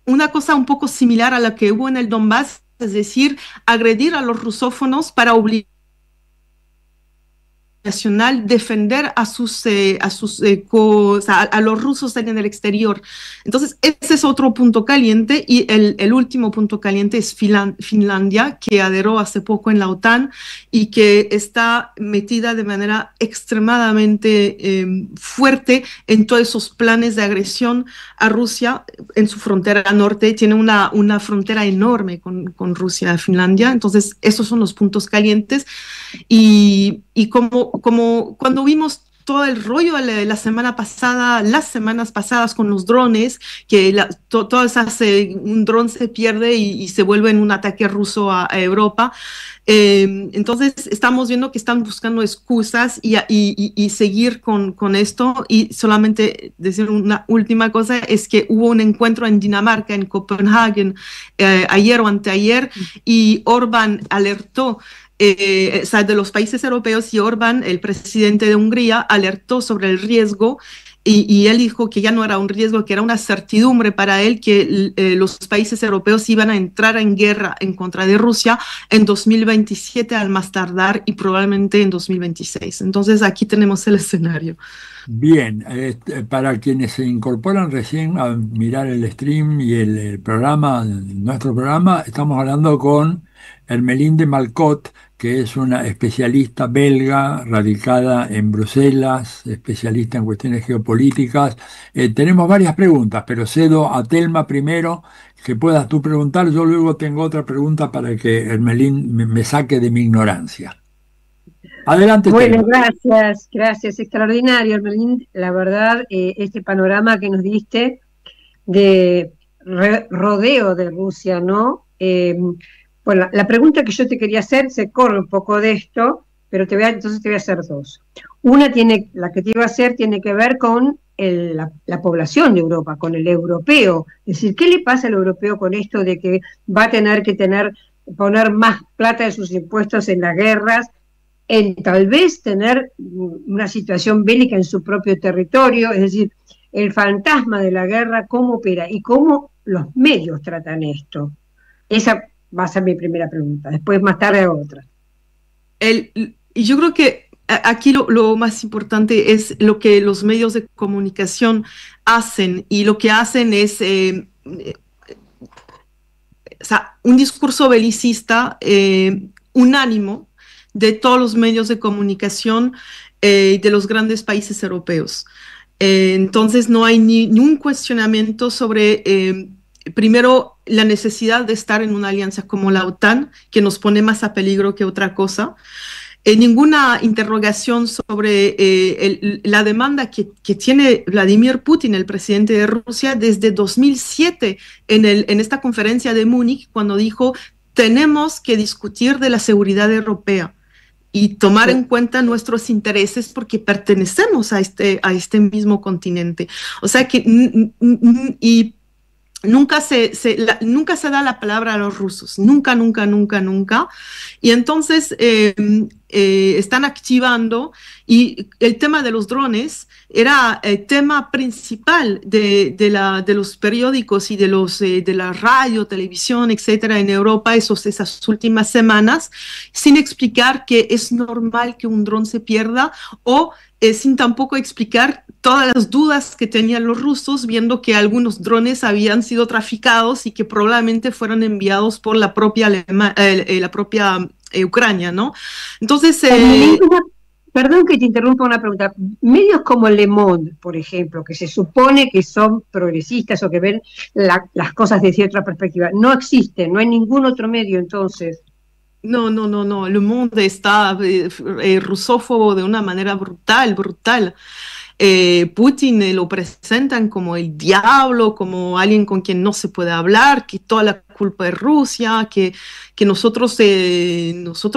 una cosa un poco similar a la que hubo en el Donbass, es decir, agredir a los rusófonos para obligar nacional defender a los rusos en el exterior. Entonces, ese es otro punto caliente, y el último punto caliente es Finlandia, que adherió hace poco en la OTAN y que está metida de manera extremadamente fuerte en todos esos planes de agresión a Rusia en su frontera norte. Tiene una frontera enorme con Rusia, Finlandia. Entonces, esos son los puntos calientes. Y como cuando vimos todo el rollo las semanas pasadas con los drones, que un dron se pierde y se vuelve en un ataque ruso a Europa. Entonces estamos viendo que están buscando excusas y seguir con esto. Y solamente decir una última cosa, es que hubo un encuentro en Dinamarca, en Copenhague, ayer o anteayer, y Orbán alertó de los países europeos, y Orbán, el presidente de Hungría, alertó sobre el riesgo, y él dijo que ya no era un riesgo, que era una certidumbre para él, que los países europeos iban a entrar en guerra en contra de Rusia en 2027 al más tardar, y probablemente en 2026. Entonces aquí tenemos el escenario. Bien, para quienes se incorporan recién a mirar el stream y el programa, nuestro programa, estamos hablando con Hermelinde Malcot, que es una especialista belga radicada en Bruselas, especialista en cuestiones geopolíticas. Tenemos varias preguntas, pero cedo a Telma primero, que puedas tú preguntar. Yo luego tengo otra pregunta para que Hermelinde me saque de mi ignorancia. Adelante. Bueno, gracias, extraordinario, Hermelinde. La verdad, este panorama que nos diste de rodeo de Rusia, ¿no? Bueno, la pregunta que yo te quería hacer se corre un poco de esto, pero entonces te voy a hacer dos. La que te iba a hacer tiene que ver con la población de Europa, con el europeo. Es decir, ¿qué le pasa al europeo con esto de que va a tener que poner más plata de sus impuestos en las guerras, en tal vez tener una situación bélica en su propio territorio? Es decir, el fantasma de la guerra, ¿cómo opera? Y cómo los medios tratan esto. Esa va a ser mi primera pregunta, después más tarde otra. Yo creo que aquí lo más importante es lo que los medios de comunicación hacen, y lo que hacen es un discurso belicista unánimo de todos los medios de comunicación de los grandes países europeos. Entonces no hay ni un cuestionamiento sobre primero, la necesidad de estar en una alianza como la OTAN, que nos pone más a peligro que otra cosa. Ninguna interrogación sobre la demanda que tiene Vladimir Putin, el presidente de Rusia, desde 2007, en esta conferencia de Múnich, cuando dijo: tenemos que discutir de la seguridad europea y tomar en cuenta nuestros intereses, porque pertenecemos a este mismo continente. O sea que nunca se da la palabra a los rusos, nunca. Y entonces están activando, y el tema de los drones era el tema principal de los periódicos y de la radio, televisión, etcétera, en Europa esas últimas semanas, sin explicar que es normal que un dron se pierda, o sin tampoco explicar todas las dudas que tenían los rusos, viendo que algunos drones habían sido traficados y que probablemente fueron enviados por la propia Ucrania, ¿no? Entonces... Perdón que te interrumpa una pregunta. Medios como Le Monde, por ejemplo, que se supone que son progresistas o que ven las cosas desde otra perspectiva, no existen, no hay ningún otro medio entonces. No. Le Monde está rusófobo de una manera brutal. Putin lo presentan como el diablo, como alguien con quien no se puede hablar, que toda la culpa es Rusia, que nosotros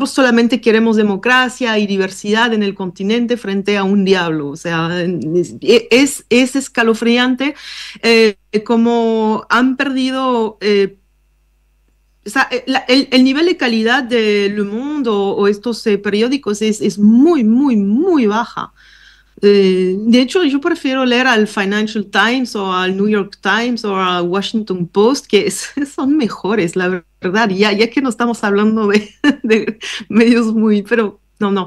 solamente queremos democracia y diversidad en el continente frente a un diablo. O sea, es escalofriante como han perdido... el nivel de calidad de Le Monde o estos periódicos es muy baja. De hecho, yo prefiero leer al Financial Times o al New York Times o al Washington Post, que son mejores, la verdad, ya que no estamos hablando de medios pero no.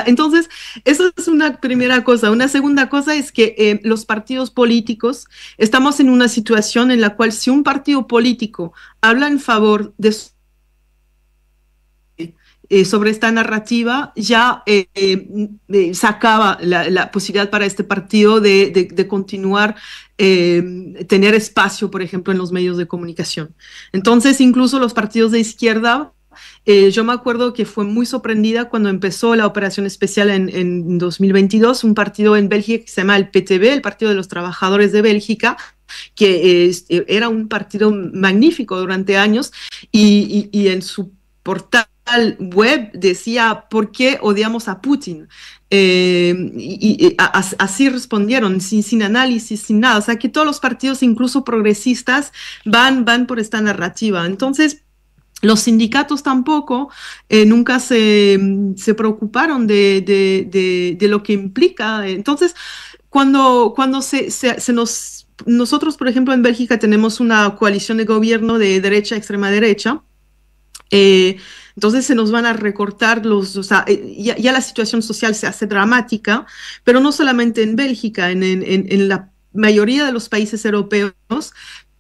Entonces, eso es una primera cosa. Una segunda cosa es que los partidos políticos, estamos en una situación en la cual si un partido político habla en favor de sobre esta narrativa, ya sacaba la posibilidad para este partido de continuar tener espacio, por ejemplo, en los medios de comunicación. Entonces, incluso los partidos de izquierda, yo me acuerdo que fue muy sorprendida cuando empezó la operación especial en 2022, un partido en Bélgica que se llama el PTB, el Partido de los Trabajadores de Bélgica, que era un partido magnífico durante años, y en portal web decía ¿por qué odiamos a Putin? Así respondieron, sin análisis, sin nada. O sea que todos los partidos, incluso progresistas, van por esta narrativa. Entonces, los sindicatos tampoco nunca se preocuparon de lo que implica. Entonces, cuando nosotros, por ejemplo, en Bélgica tenemos una coalición de gobierno de derecha, extrema derecha, entonces se nos van a recortar ya la situación social se hace dramática, pero no solamente en Bélgica, en la mayoría de los países europeos,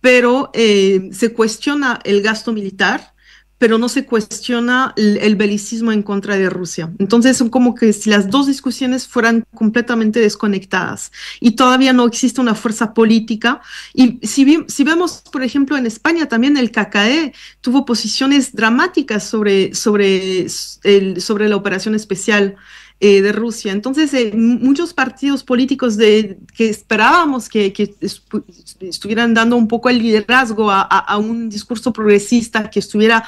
pero se cuestiona el gasto militar, pero no se cuestiona el belicismo en contra de Rusia. Entonces son como que si las dos discusiones fueran completamente desconectadas y todavía no existe una fuerza política. Y si vemos, por ejemplo, en España también el KKE tuvo posiciones dramáticas sobre la operación especial de Rusia. Entonces, muchos partidos políticos que esperábamos que estuvieran dando un poco el liderazgo a un discurso progresista que estuviera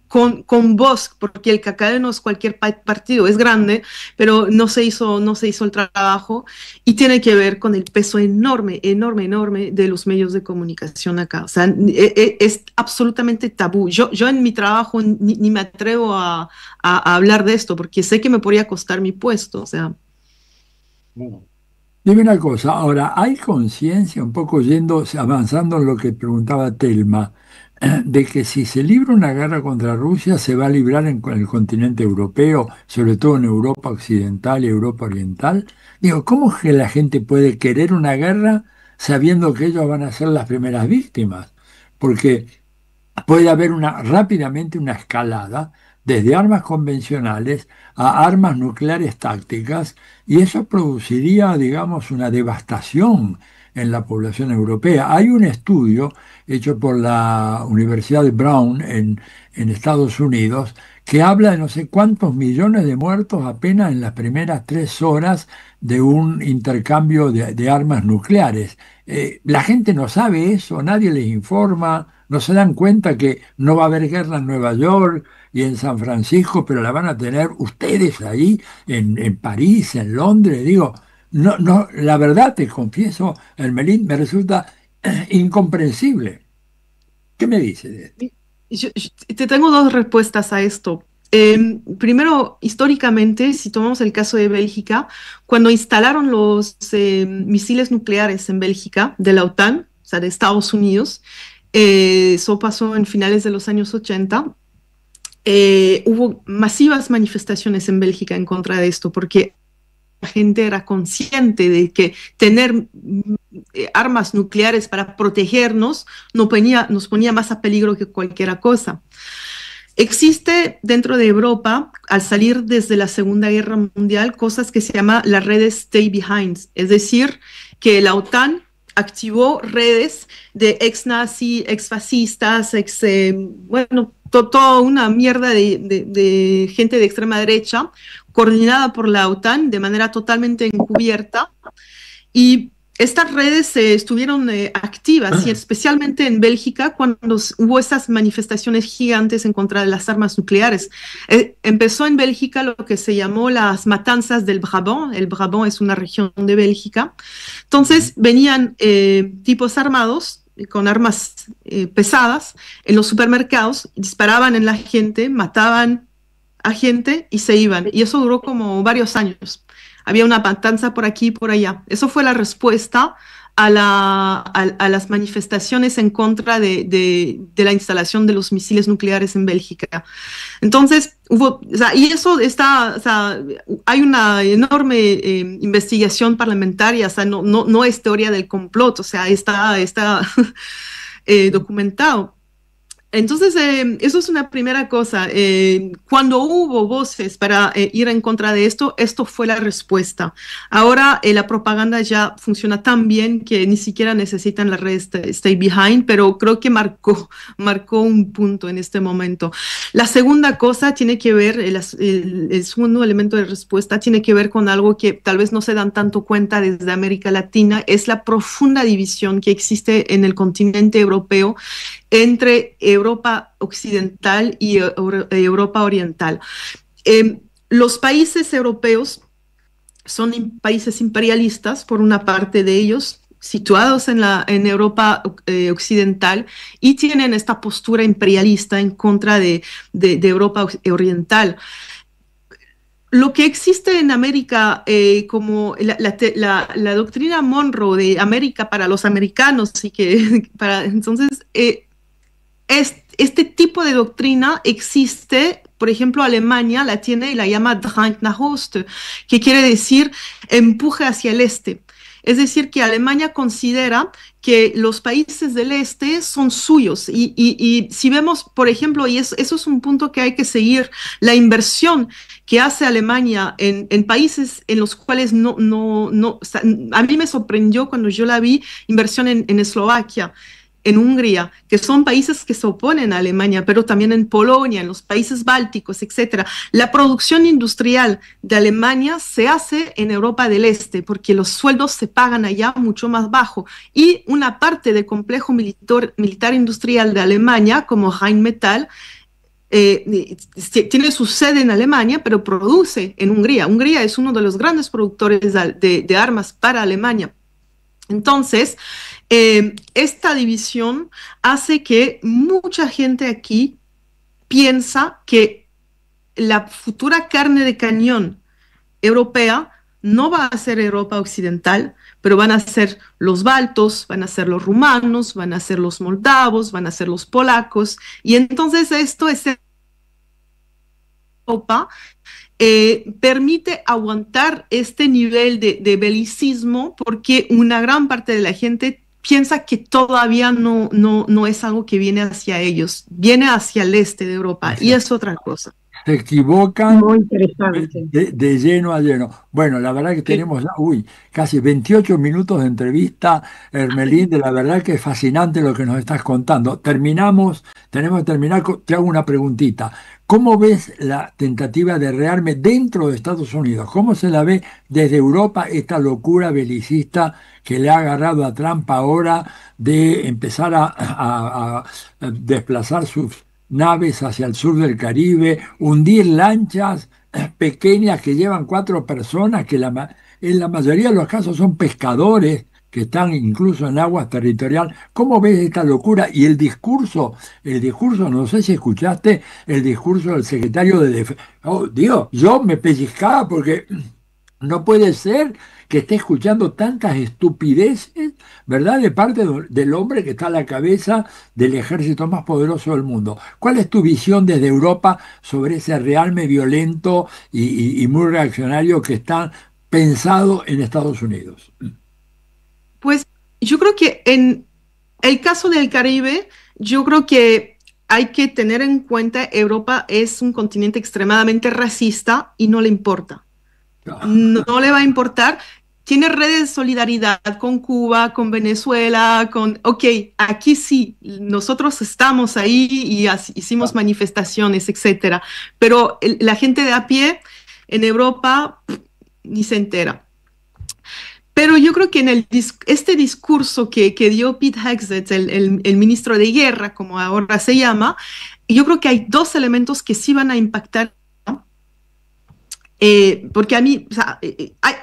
con voz, porque el KKE no es cualquier partido, es grande, pero no se hizo el trabajo, y tiene que ver con el peso enorme de los medios de comunicación acá. O sea, es absolutamente tabú. Yo en mi trabajo ni me atrevo a hablar de esto, porque sé que me podría costar mi puesto. O sea. Dime una cosa, ahora, ¿hay conciencia, un poco avanzando en lo que preguntaba Telma, de que si se libra una guerra contra Rusia se va a librar en el continente europeo, sobre todo en Europa occidental y Europa oriental? Digo, ¿cómo es que la gente puede querer una guerra sabiendo que ellos van a ser las primeras víctimas? Porque puede haber rápidamente una escalada desde armas convencionales a armas nucleares tácticas, y eso produciría, digamos, una devastación en la población europea. Hay un estudio hecho por la Universidad de Brown en Estados Unidos que habla de no sé cuántos millones de muertos apenas en las primeras 3 horas de un intercambio de armas nucleares. La gente no sabe eso, nadie les informa, no se dan cuenta que no va a haber guerra en Nueva York y en San Francisco, pero la van a tener ustedes ahí en París, en Londres. Digo, no, la verdad, te confieso, Hermelín, me resulta incomprensible. ¿Qué me dice de esto? Yo te tengo 2 respuestas a esto. Primero, históricamente, si tomamos el caso de Bélgica, cuando instalaron los misiles nucleares en Bélgica de la OTAN, o sea, de Estados Unidos, eso pasó en finales de los años 80, hubo masivas manifestaciones en Bélgica en contra de esto, porque la gente era consciente de que tener armas nucleares para protegernos nos ponía más a peligro que cualquier cosa. Existe dentro de Europa, al salir desde la Segunda Guerra Mundial, cosas que se llama las redes Stay Behind, es decir, que la OTAN activó redes de ex-nazi, ex-fascistas, toda una mierda de gente de extrema derecha, coordinada por la OTAN de manera totalmente encubierta, y estas redes estuvieron activas, y especialmente en Bélgica, cuando hubo esas manifestaciones gigantes en contra de las armas nucleares. Empezó en Bélgica lo que se llamó las matanzas del Brabant. El Brabant es una región de Bélgica. Entonces venían tipos armados con armas pesadas en los supermercados, disparaban en la gente, mataban a gente y se iban. Y eso duró como varios años. Había una matanza por aquí y por allá. Eso fue la respuesta a las manifestaciones en contra de la instalación de los misiles nucleares en Bélgica. Entonces, y eso está, hay una enorme investigación parlamentaria, no es teoría del complot, está documentado. Entonces, eso es una primera cosa. Cuando hubo voces para ir en contra de esto fue la respuesta. Ahora la propaganda ya funciona tan bien que ni siquiera necesitan la red Stay Behind, pero creo que marcó un punto en este momento. La segunda cosa tiene que ver, el segundo elemento de respuesta tiene que ver con algo que tal vez no se dan tanto cuenta desde América Latina, es la profunda división que existe en el continente europeo entre Europa occidental y Europa oriental. Los países europeos son países imperialistas, por una parte de ellos, situados en Europa occidental, y tienen esta postura imperialista en contra de Europa oriental. Lo que existe en América, como la doctrina Monroe de América para los americanos, entonces este tipo de doctrina existe. Por ejemplo, Alemania la tiene y la llama Drang nach Osten, que quiere decir empuje hacia el este. Es decir, que Alemania considera que los países del este son suyos. Y si vemos, por ejemplo, y eso es un punto que hay que seguir, la inversión que hace Alemania en países en los cuales a mí me sorprendió cuando yo la vi, inversión en Eslovaquia, en Hungría, que son países que se oponen a Alemania, pero también en Polonia, en los países bálticos, etc. La producción industrial de Alemania se hace en Europa del Este, porque los sueldos se pagan allá mucho más bajo. Y una parte del complejo militar industrial de Alemania, como Rheinmetall, tiene su sede en Alemania, pero produce en Hungría. Hungría es uno de los grandes productores de armas para Alemania. Entonces, esta división hace que mucha gente aquí piensa que la futura carne de cañón europea no va a ser Europa occidental, pero van a ser los baltos, van a ser los rumanos, van a ser los moldavos, van a ser los polacos, y entonces esto es Europa. Permite aguantar este nivel de belicismo, porque una gran parte de la gente piensa que todavía no es algo que viene hacia ellos, viene hacia el este de Europa, y es otra cosa. Se equivocan de lleno a lleno. Bueno, la verdad que tenemos casi 28 minutos de entrevista, Hermelinde, la verdad que es fascinante lo que nos estás contando. Tenemos que terminar, te hago una preguntita. ¿Cómo ves la tentativa de rearme dentro de Estados Unidos? ¿Cómo se la ve desde Europa esta locura belicista que le ha agarrado a Trump ahora de empezar a desplazar sus naves hacia el sur del Caribe, hundir lanchas pequeñas que llevan 4 personas, que en la mayoría de los casos son pescadores que están incluso en aguas territoriales? ¿Cómo ves esta locura? Y el discurso, no sé si escuchaste el discurso del secretario de Defensa. Oh, Dios, yo me pellizcaba porque no puede ser que esté escuchando tantas estupideces, ¿verdad?, de parte del hombre que está a la cabeza del ejército más poderoso del mundo. ¿Cuál es tu visión desde Europa sobre ese rearme violento y muy reaccionario que está pensado en Estados Unidos? Pues yo creo que en el caso del Caribe, yo creo que hay que tener en cuenta Europa es un continente extremadamente racista y no le importa. No le va a importar. Tiene redes de solidaridad con Cuba, con Venezuela, aquí sí, nosotros estamos ahí y hicimos manifestaciones, etcétera. Pero la gente de a pie en Europa ni se entera. Pero yo creo que en este discurso que dio Pete Hegseth, el ministro de Guerra, como ahora se llama, yo creo que hay 2 elementos que sí van a impactar. Porque a mí,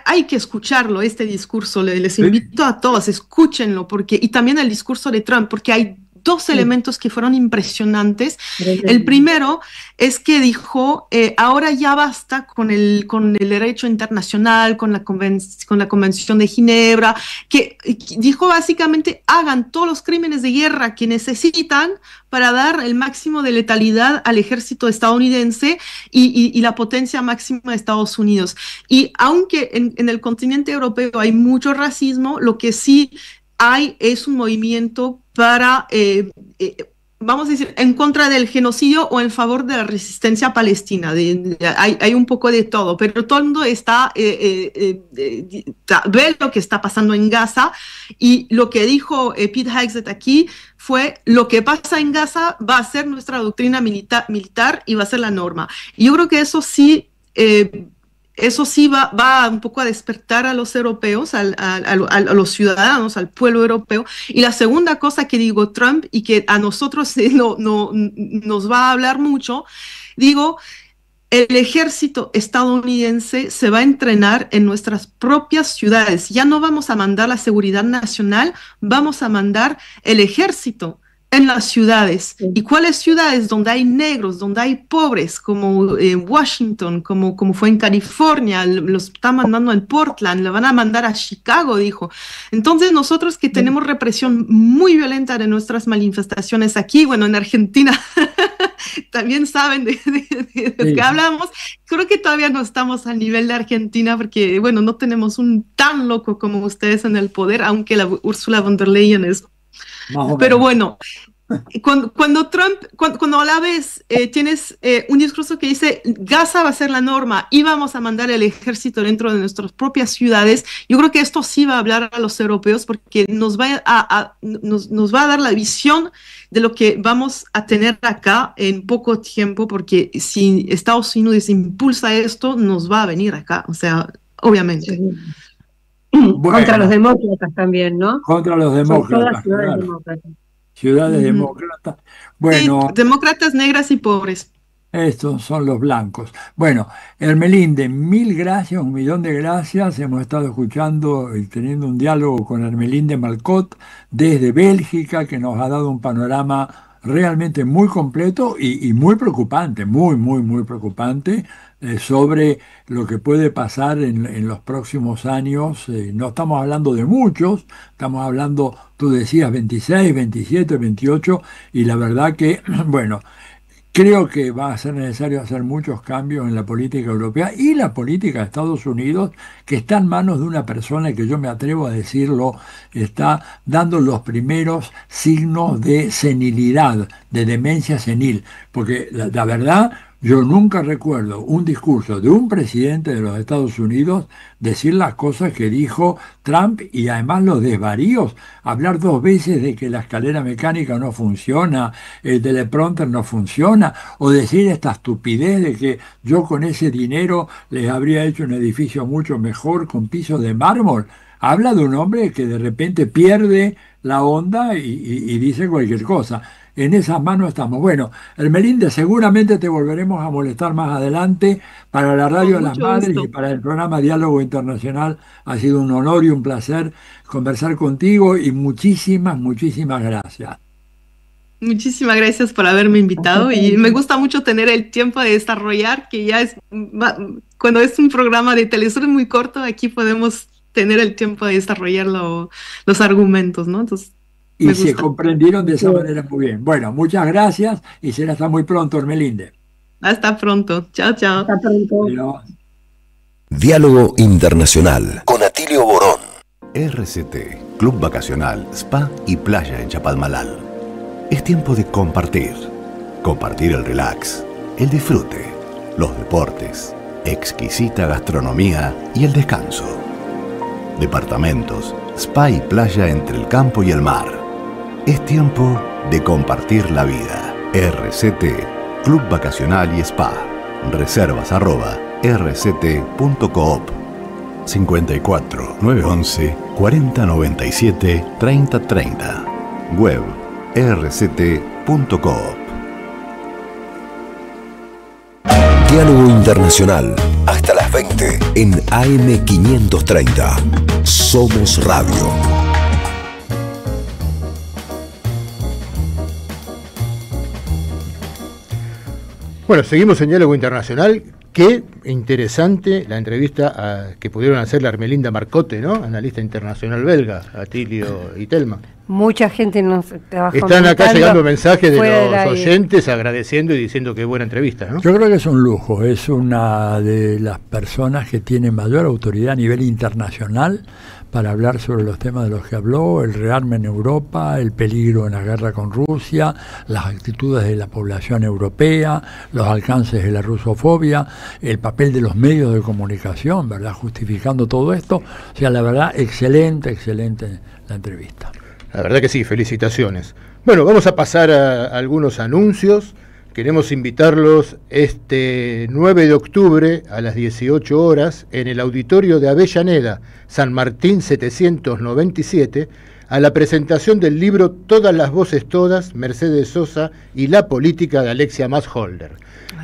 hay que escucharlo, este discurso, les invito a todos, escúchenlo, y también el discurso de Trump, porque hay dos elementos que fueron impresionantes. El primero es que dijo, ahora ya basta con el derecho internacional, con la Convención de Ginebra, que dijo básicamente, hagan todos los crímenes de guerra que necesitan para dar el máximo de letalidad al ejército estadounidense y la potencia máxima de Estados Unidos. Y aunque en el continente europeo hay mucho racismo, lo que sí hay es un movimiento para, vamos a decir, en contra del genocidio o en favor de la resistencia palestina. Hay un poco de todo, pero todo el mundo ve lo que está pasando en Gaza, y lo que dijo Pete Hegseth aquí fue: lo que pasa en Gaza va a ser nuestra doctrina militar y va a ser la norma. Y yo creo que eso sí va un poco a despertar a los europeos, a los ciudadanos, al pueblo europeo. Y la segunda cosa que digo Trump, y que a nosotros nos va a hablar mucho, digo, el ejército estadounidense se va a entrenar en nuestras propias ciudades. Ya no vamos a mandar la seguridad nacional, vamos a mandar el ejército en las ciudades. ¿Y cuáles ciudades? Donde hay negros, donde hay pobres, como Washington, como fue en California, los está mandando en Portland, lo van a mandar a Chicago, dijo. Entonces nosotros que tenemos represión muy violenta de nuestras manifestaciones aquí, bueno, en Argentina, también saben de qué hablamos. Creo que todavía no estamos al nivel de Argentina, porque, bueno, no tenemos un tan loco como ustedes en el poder, aunque la Ursula von der Leyen es... Pero bueno, cuando a la vez tienes un discurso que dice Gaza va a ser la norma y vamos a mandar el ejército dentro de nuestras propias ciudades, yo creo que esto sí va a hablar a los europeos, porque nos va a dar la visión de lo que vamos a tener acá en poco tiempo, porque si Estados Unidos impulsa esto, nos va a venir acá, o sea, obviamente. Bueno, contra los demócratas también, ¿no? Contra los demócratas. Todas ciudades demócratas. Ciudades demócratas. Bueno, sí, demócratas negras y pobres. Estos son los blancos. Bueno, Hermelinde, 1000 gracias, 1.000.000 de gracias. Hemos estado escuchando y teniendo un diálogo con Hermelinde Malcott desde Bélgica, que nos ha dado un panorama realmente muy completo y muy preocupante, muy preocupante, sobre lo que puede pasar en los próximos años. No estamos hablando de muchos, estamos hablando, tú decías, 26, 27, 28, y la verdad que, bueno, creo que va a ser necesario hacer muchos cambios en la política europea y la política de Estados Unidos, que está en manos de una persona que, yo me atrevo a decirlo, está dando los primeros signos de senilidad, de demencia senil, porque la verdad, yo nunca recuerdo un discurso de un presidente de los Estados Unidos decir las cosas que dijo Trump, y además los desvaríos, hablar 2 veces de que la escalera mecánica no funciona, el teleprompter no funciona, o decir esta estupidez de que yo con ese dinero les habría hecho un edificio mucho mejor con pisos de mármol. Habla de un hombre que de repente pierde la onda y dice cualquier cosa. En esas manos estamos. Bueno, Hermelinde, seguramente te volveremos a molestar más adelante para la Radio de las Madres y para el programa Diálogo Internacional. Ha sido un honor y un placer conversar contigo, y muchísimas gracias. Muchísimas gracias por haberme invitado, y me gusta mucho tener el tiempo de desarrollar, que ya es, cuando es un programa de televisión muy corto, aquí podemos tener el tiempo de desarrollar los argumentos, ¿no? Entonces, y se comprendieron de esa manera muy bien. Bueno, muchas gracias y será hasta muy pronto, Hermelinde. Hasta pronto. Chao, chao. Hasta pronto. Adiós. Diálogo Internacional con Atilio Borón. RCT, Club Vacacional, Spa y Playa en Chapalmalal. Es tiempo de compartir. Compartir el relax, el disfrute, los deportes, exquisita gastronomía y el descanso. Departamentos, spa y playa entre el campo y el mar. Es tiempo de compartir la vida. RCT, Club Vacacional y Spa. Reservas @rct.coop. 54 911 4097 3030. Web rct.coop. Diálogo Internacional, hasta las 20 en AM530. Somos Radio. Bueno, seguimos en Diálogo Internacional. Qué interesante la entrevista que pudieron hacer la Ermelinda Marcotte, ¿no? Analista internacional belga, Atilio y Telma. Mucha gente nos trabaja. Están acá llegando mensajes de los oyentes agradeciendo y diciendo que buena entrevista, ¿no? Yo creo que es un lujo, es una de las personas que tiene mayor autoridad a nivel internacional para hablar sobre los temas de los que habló, el rearme en Europa, el peligro en la guerra con Rusia, las actitudes de la población europea, los alcances de la rusofobia, el papel de los medios de comunicación, ¿verdad? Justificando todo esto. O sea, la verdad, excelente la entrevista. La verdad que sí, felicitaciones. Bueno, vamos a pasar a algunos anuncios. Queremos invitarlos este 9 de octubre a las 18 horas en el auditorio de Avellaneda, San Martín 797, a la presentación del libro Todas las voces todas, Mercedes Sosa y la política de Alexia Maasholder.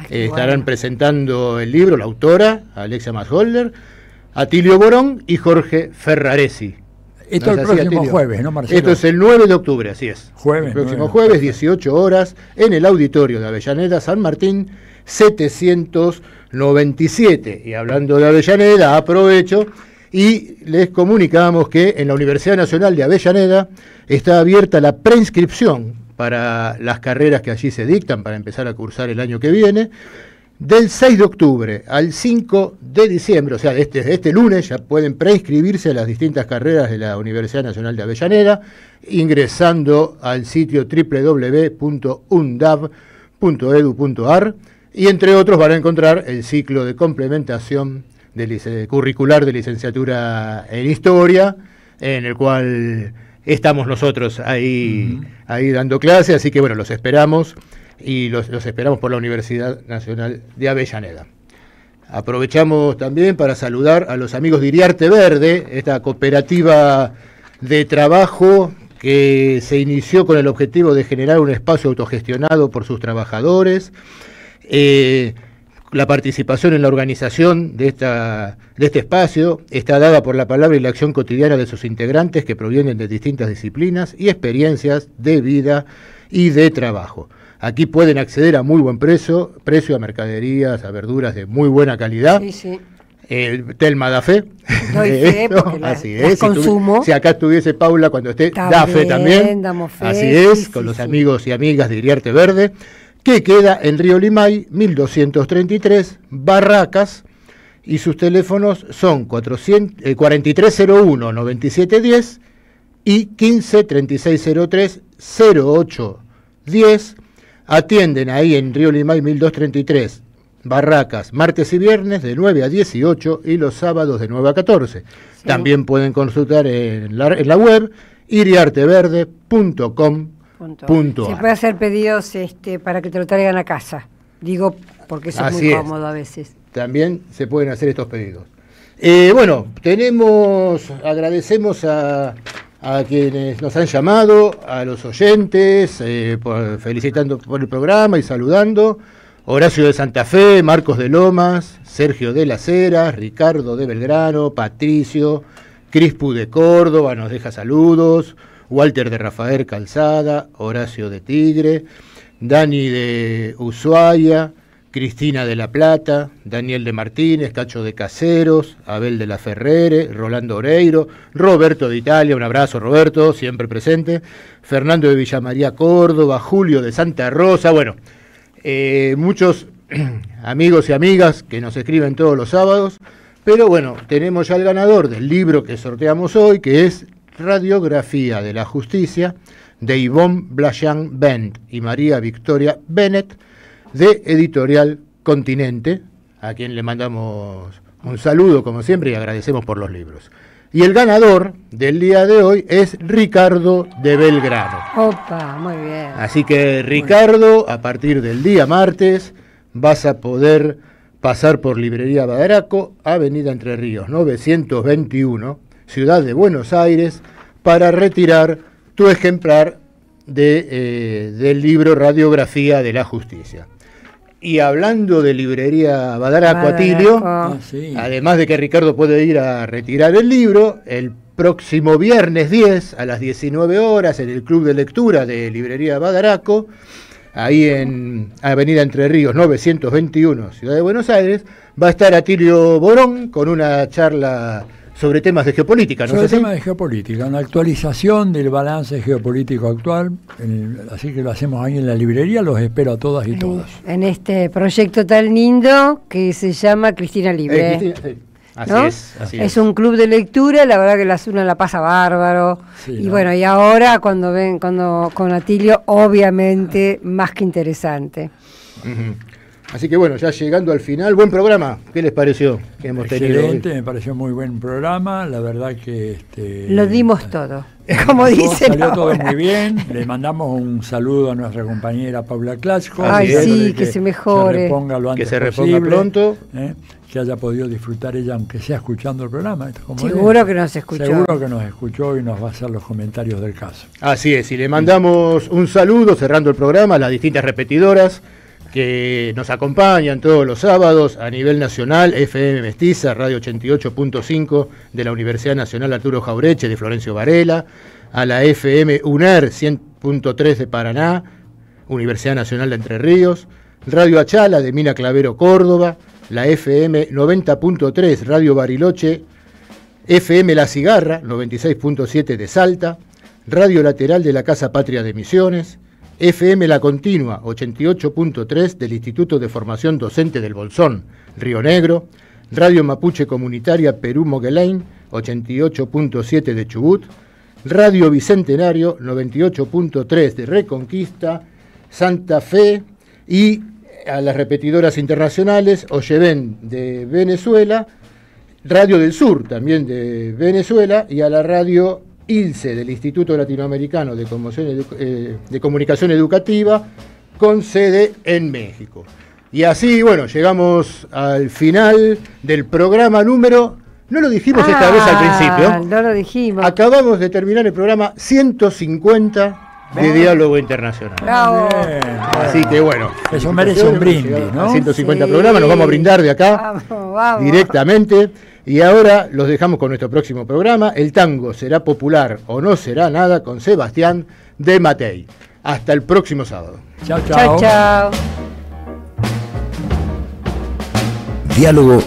Estarán presentando el libro la autora, Alexia Maasholder, Atilio Borón y Jorge Ferraresi. Esto es el próximo jueves, ¿no, Marcelo? Esto es el 9 de octubre, así es. Jueves. El próximo jueves, 18 horas, en el auditorio de Avellaneda, San Martín, 797. Y hablando de Avellaneda, aprovecho y les comunicamos que en la Universidad Nacional de Avellaneda está abierta la preinscripción para las carreras que allí se dictan para empezar a cursar el año que viene. Del 6 de octubre al 5 de diciembre, o sea, este lunes, ya pueden preinscribirse a las distintas carreras de la Universidad Nacional de Avellaneda, ingresando al sitio www.undav.edu.ar, y entre otros van a encontrar el ciclo de complementación curricular de licenciatura en Historia, en el cual estamos nosotros ahí dando clases, así que bueno, los esperamos. Y los esperamos por la Universidad Nacional de Avellaneda. Aprovechamos también para saludar a los amigos de Iriarte Verde, esta cooperativa de trabajo que se inició con el objetivo de generar un espacio autogestionado por sus trabajadores. La participación en la organización de este espacio está dada por la palabra y la acción cotidiana de sus integrantes, que provienen de distintas disciplinas y experiencias de vida y de trabajo. Aquí pueden acceder a muy buen precio a mercaderías, a verduras de muy buena calidad. Sí, sí. Telma da fe. Doy fe porque así las es. consumo. Si acá estuviese Paula cuando esté, da fe también. Damos fe. Así es, con los amigos y amigas de Iriarte Verde, que queda en Río Limay, 1233, Barracas, y sus teléfonos son 4301-9710 y 153603-0810. Atienden ahí en Río Limay 1233, Barracas, martes y viernes de 9 a 18 y los sábados de 9 a 14. Sí. También pueden consultar en la web iriarteverde.com.ar. Se puede hacer pedidos para que te lo traigan a casa. Digo, porque eso es muy cómodo a veces. También se pueden hacer estos pedidos. Bueno, agradecemos a quienes nos han llamado, a los oyentes, felicitando por el programa y saludando. Horacio de Santa Fe, Marcos de Lomas, Sergio de las Heras, Ricardo de Belgrano, Patricio, Crispu de Córdoba, nos deja saludos, Walter de Rafael Calzada, Horacio de Tigre, Dani de Ushuaia, Cristina de La Plata, Daniel de Martínez, Cacho de Caseros, Abel de la Ferrere, Rolando Oreiro, Roberto de Italia, un abrazo Roberto, siempre presente, Fernando de Villamaría Córdoba, Julio de Santa Rosa, bueno, muchos amigos y amigas que nos escriben todos los sábados, pero bueno, tenemos ya el ganador del libro que sorteamos hoy, que es Radiografía de la Justicia, de Yvonne Blajan Bent y María Victoria Bennett, de Editorial Continente, a quien le mandamos un saludo como siempre y agradecemos por los libros. Y el ganador del día de hoy es Ricardo de Belgrano. Opa, muy bien. Así que Ricardo, a partir del día martes vas a poder pasar por Librería Badaraco, Avenida Entre Ríos 921, Ciudad de Buenos Aires, para retirar tu ejemplar del libro Radiografía de la Justicia. Y hablando de Librería Badaraco, Atilio, además de que Ricardo puede ir a retirar el libro, el próximo viernes 10 a las 19 horas en el Club de Lectura de Librería Badaraco ahí en Avenida Entre Ríos 921, Ciudad de Buenos Aires, va a estar Atilio Borón con una charla sobre temas de geopolítica, ¿no? Sobre temas de geopolítica, una actualización del balance geopolítico actual, así que lo hacemos ahí en la librería, los espero a todas y todos. En este proyecto tan lindo que se llama Cristina Libre. Cristina, así ¿no? así es un club de lectura, la verdad que uno la pasa bárbaro. Sí, y ¿no? bueno, y ahora cuando con Atilio, obviamente más que interesante. Así que bueno, ya llegando al final, buen programa. ¿Qué les pareció que hemos tenido hoy? Excelente, me pareció muy buen programa, la verdad que... Lo dimos todo, como dicen salió todo ahora. muy bien, le mandamos un saludo a nuestra compañera Paula Clasco. Ay, sí, que se mejore. Se reponga lo antes que se posible, reponga pronto. Que haya podido disfrutar ella, aunque sea escuchando el programa. Seguro que nos escuchó. Seguro que nos escuchó y nos va a hacer los comentarios del caso. Así es, y le mandamos un saludo cerrando el programa a las distintas repetidoras que nos acompañan todos los sábados a nivel nacional, FM Mestiza, Radio 88.5 de la Universidad Nacional Arturo Jaureche de Florencio Varela, a la FM UNER 100.3 de Paraná, Universidad Nacional de Entre Ríos, Radio Achala de Mina Clavero Córdoba, la FM 90.3 Radio Bariloche, FM La Cigarra 96.7 de Salta, Radio Lateral de la Casa Patria de Misiones, FM La Continua 88.3 del Instituto de Formación Docente del Bolsón, Río Negro, Radio Mapuche Comunitaria Perú Moguelain 88.7 de Chubut, Radio Bicentenario 98.3 de Reconquista, Santa Fe, y a las repetidoras internacionales Oyeven de Venezuela, Radio del Sur también de Venezuela, y a la radio ILCE del Instituto Latinoamericano de Comunicación Educativa, con sede en México. Y así, bueno, llegamos al final del programa número, no lo dijimos esta vez al principio, no lo dijimos. Acabamos de terminar el programa 150 de Diálogo Internacional. Bravo. Así que bueno, eso merece un brindis, ¿no? 150 programas, nos vamos a brindar de acá vamos. directamente. Y ahora los dejamos con nuestro próximo programa. El tango será popular o no será nada, con Sebastián de Matei. Hasta el próximo sábado. Chao, chao. Chao, chao. Diálogo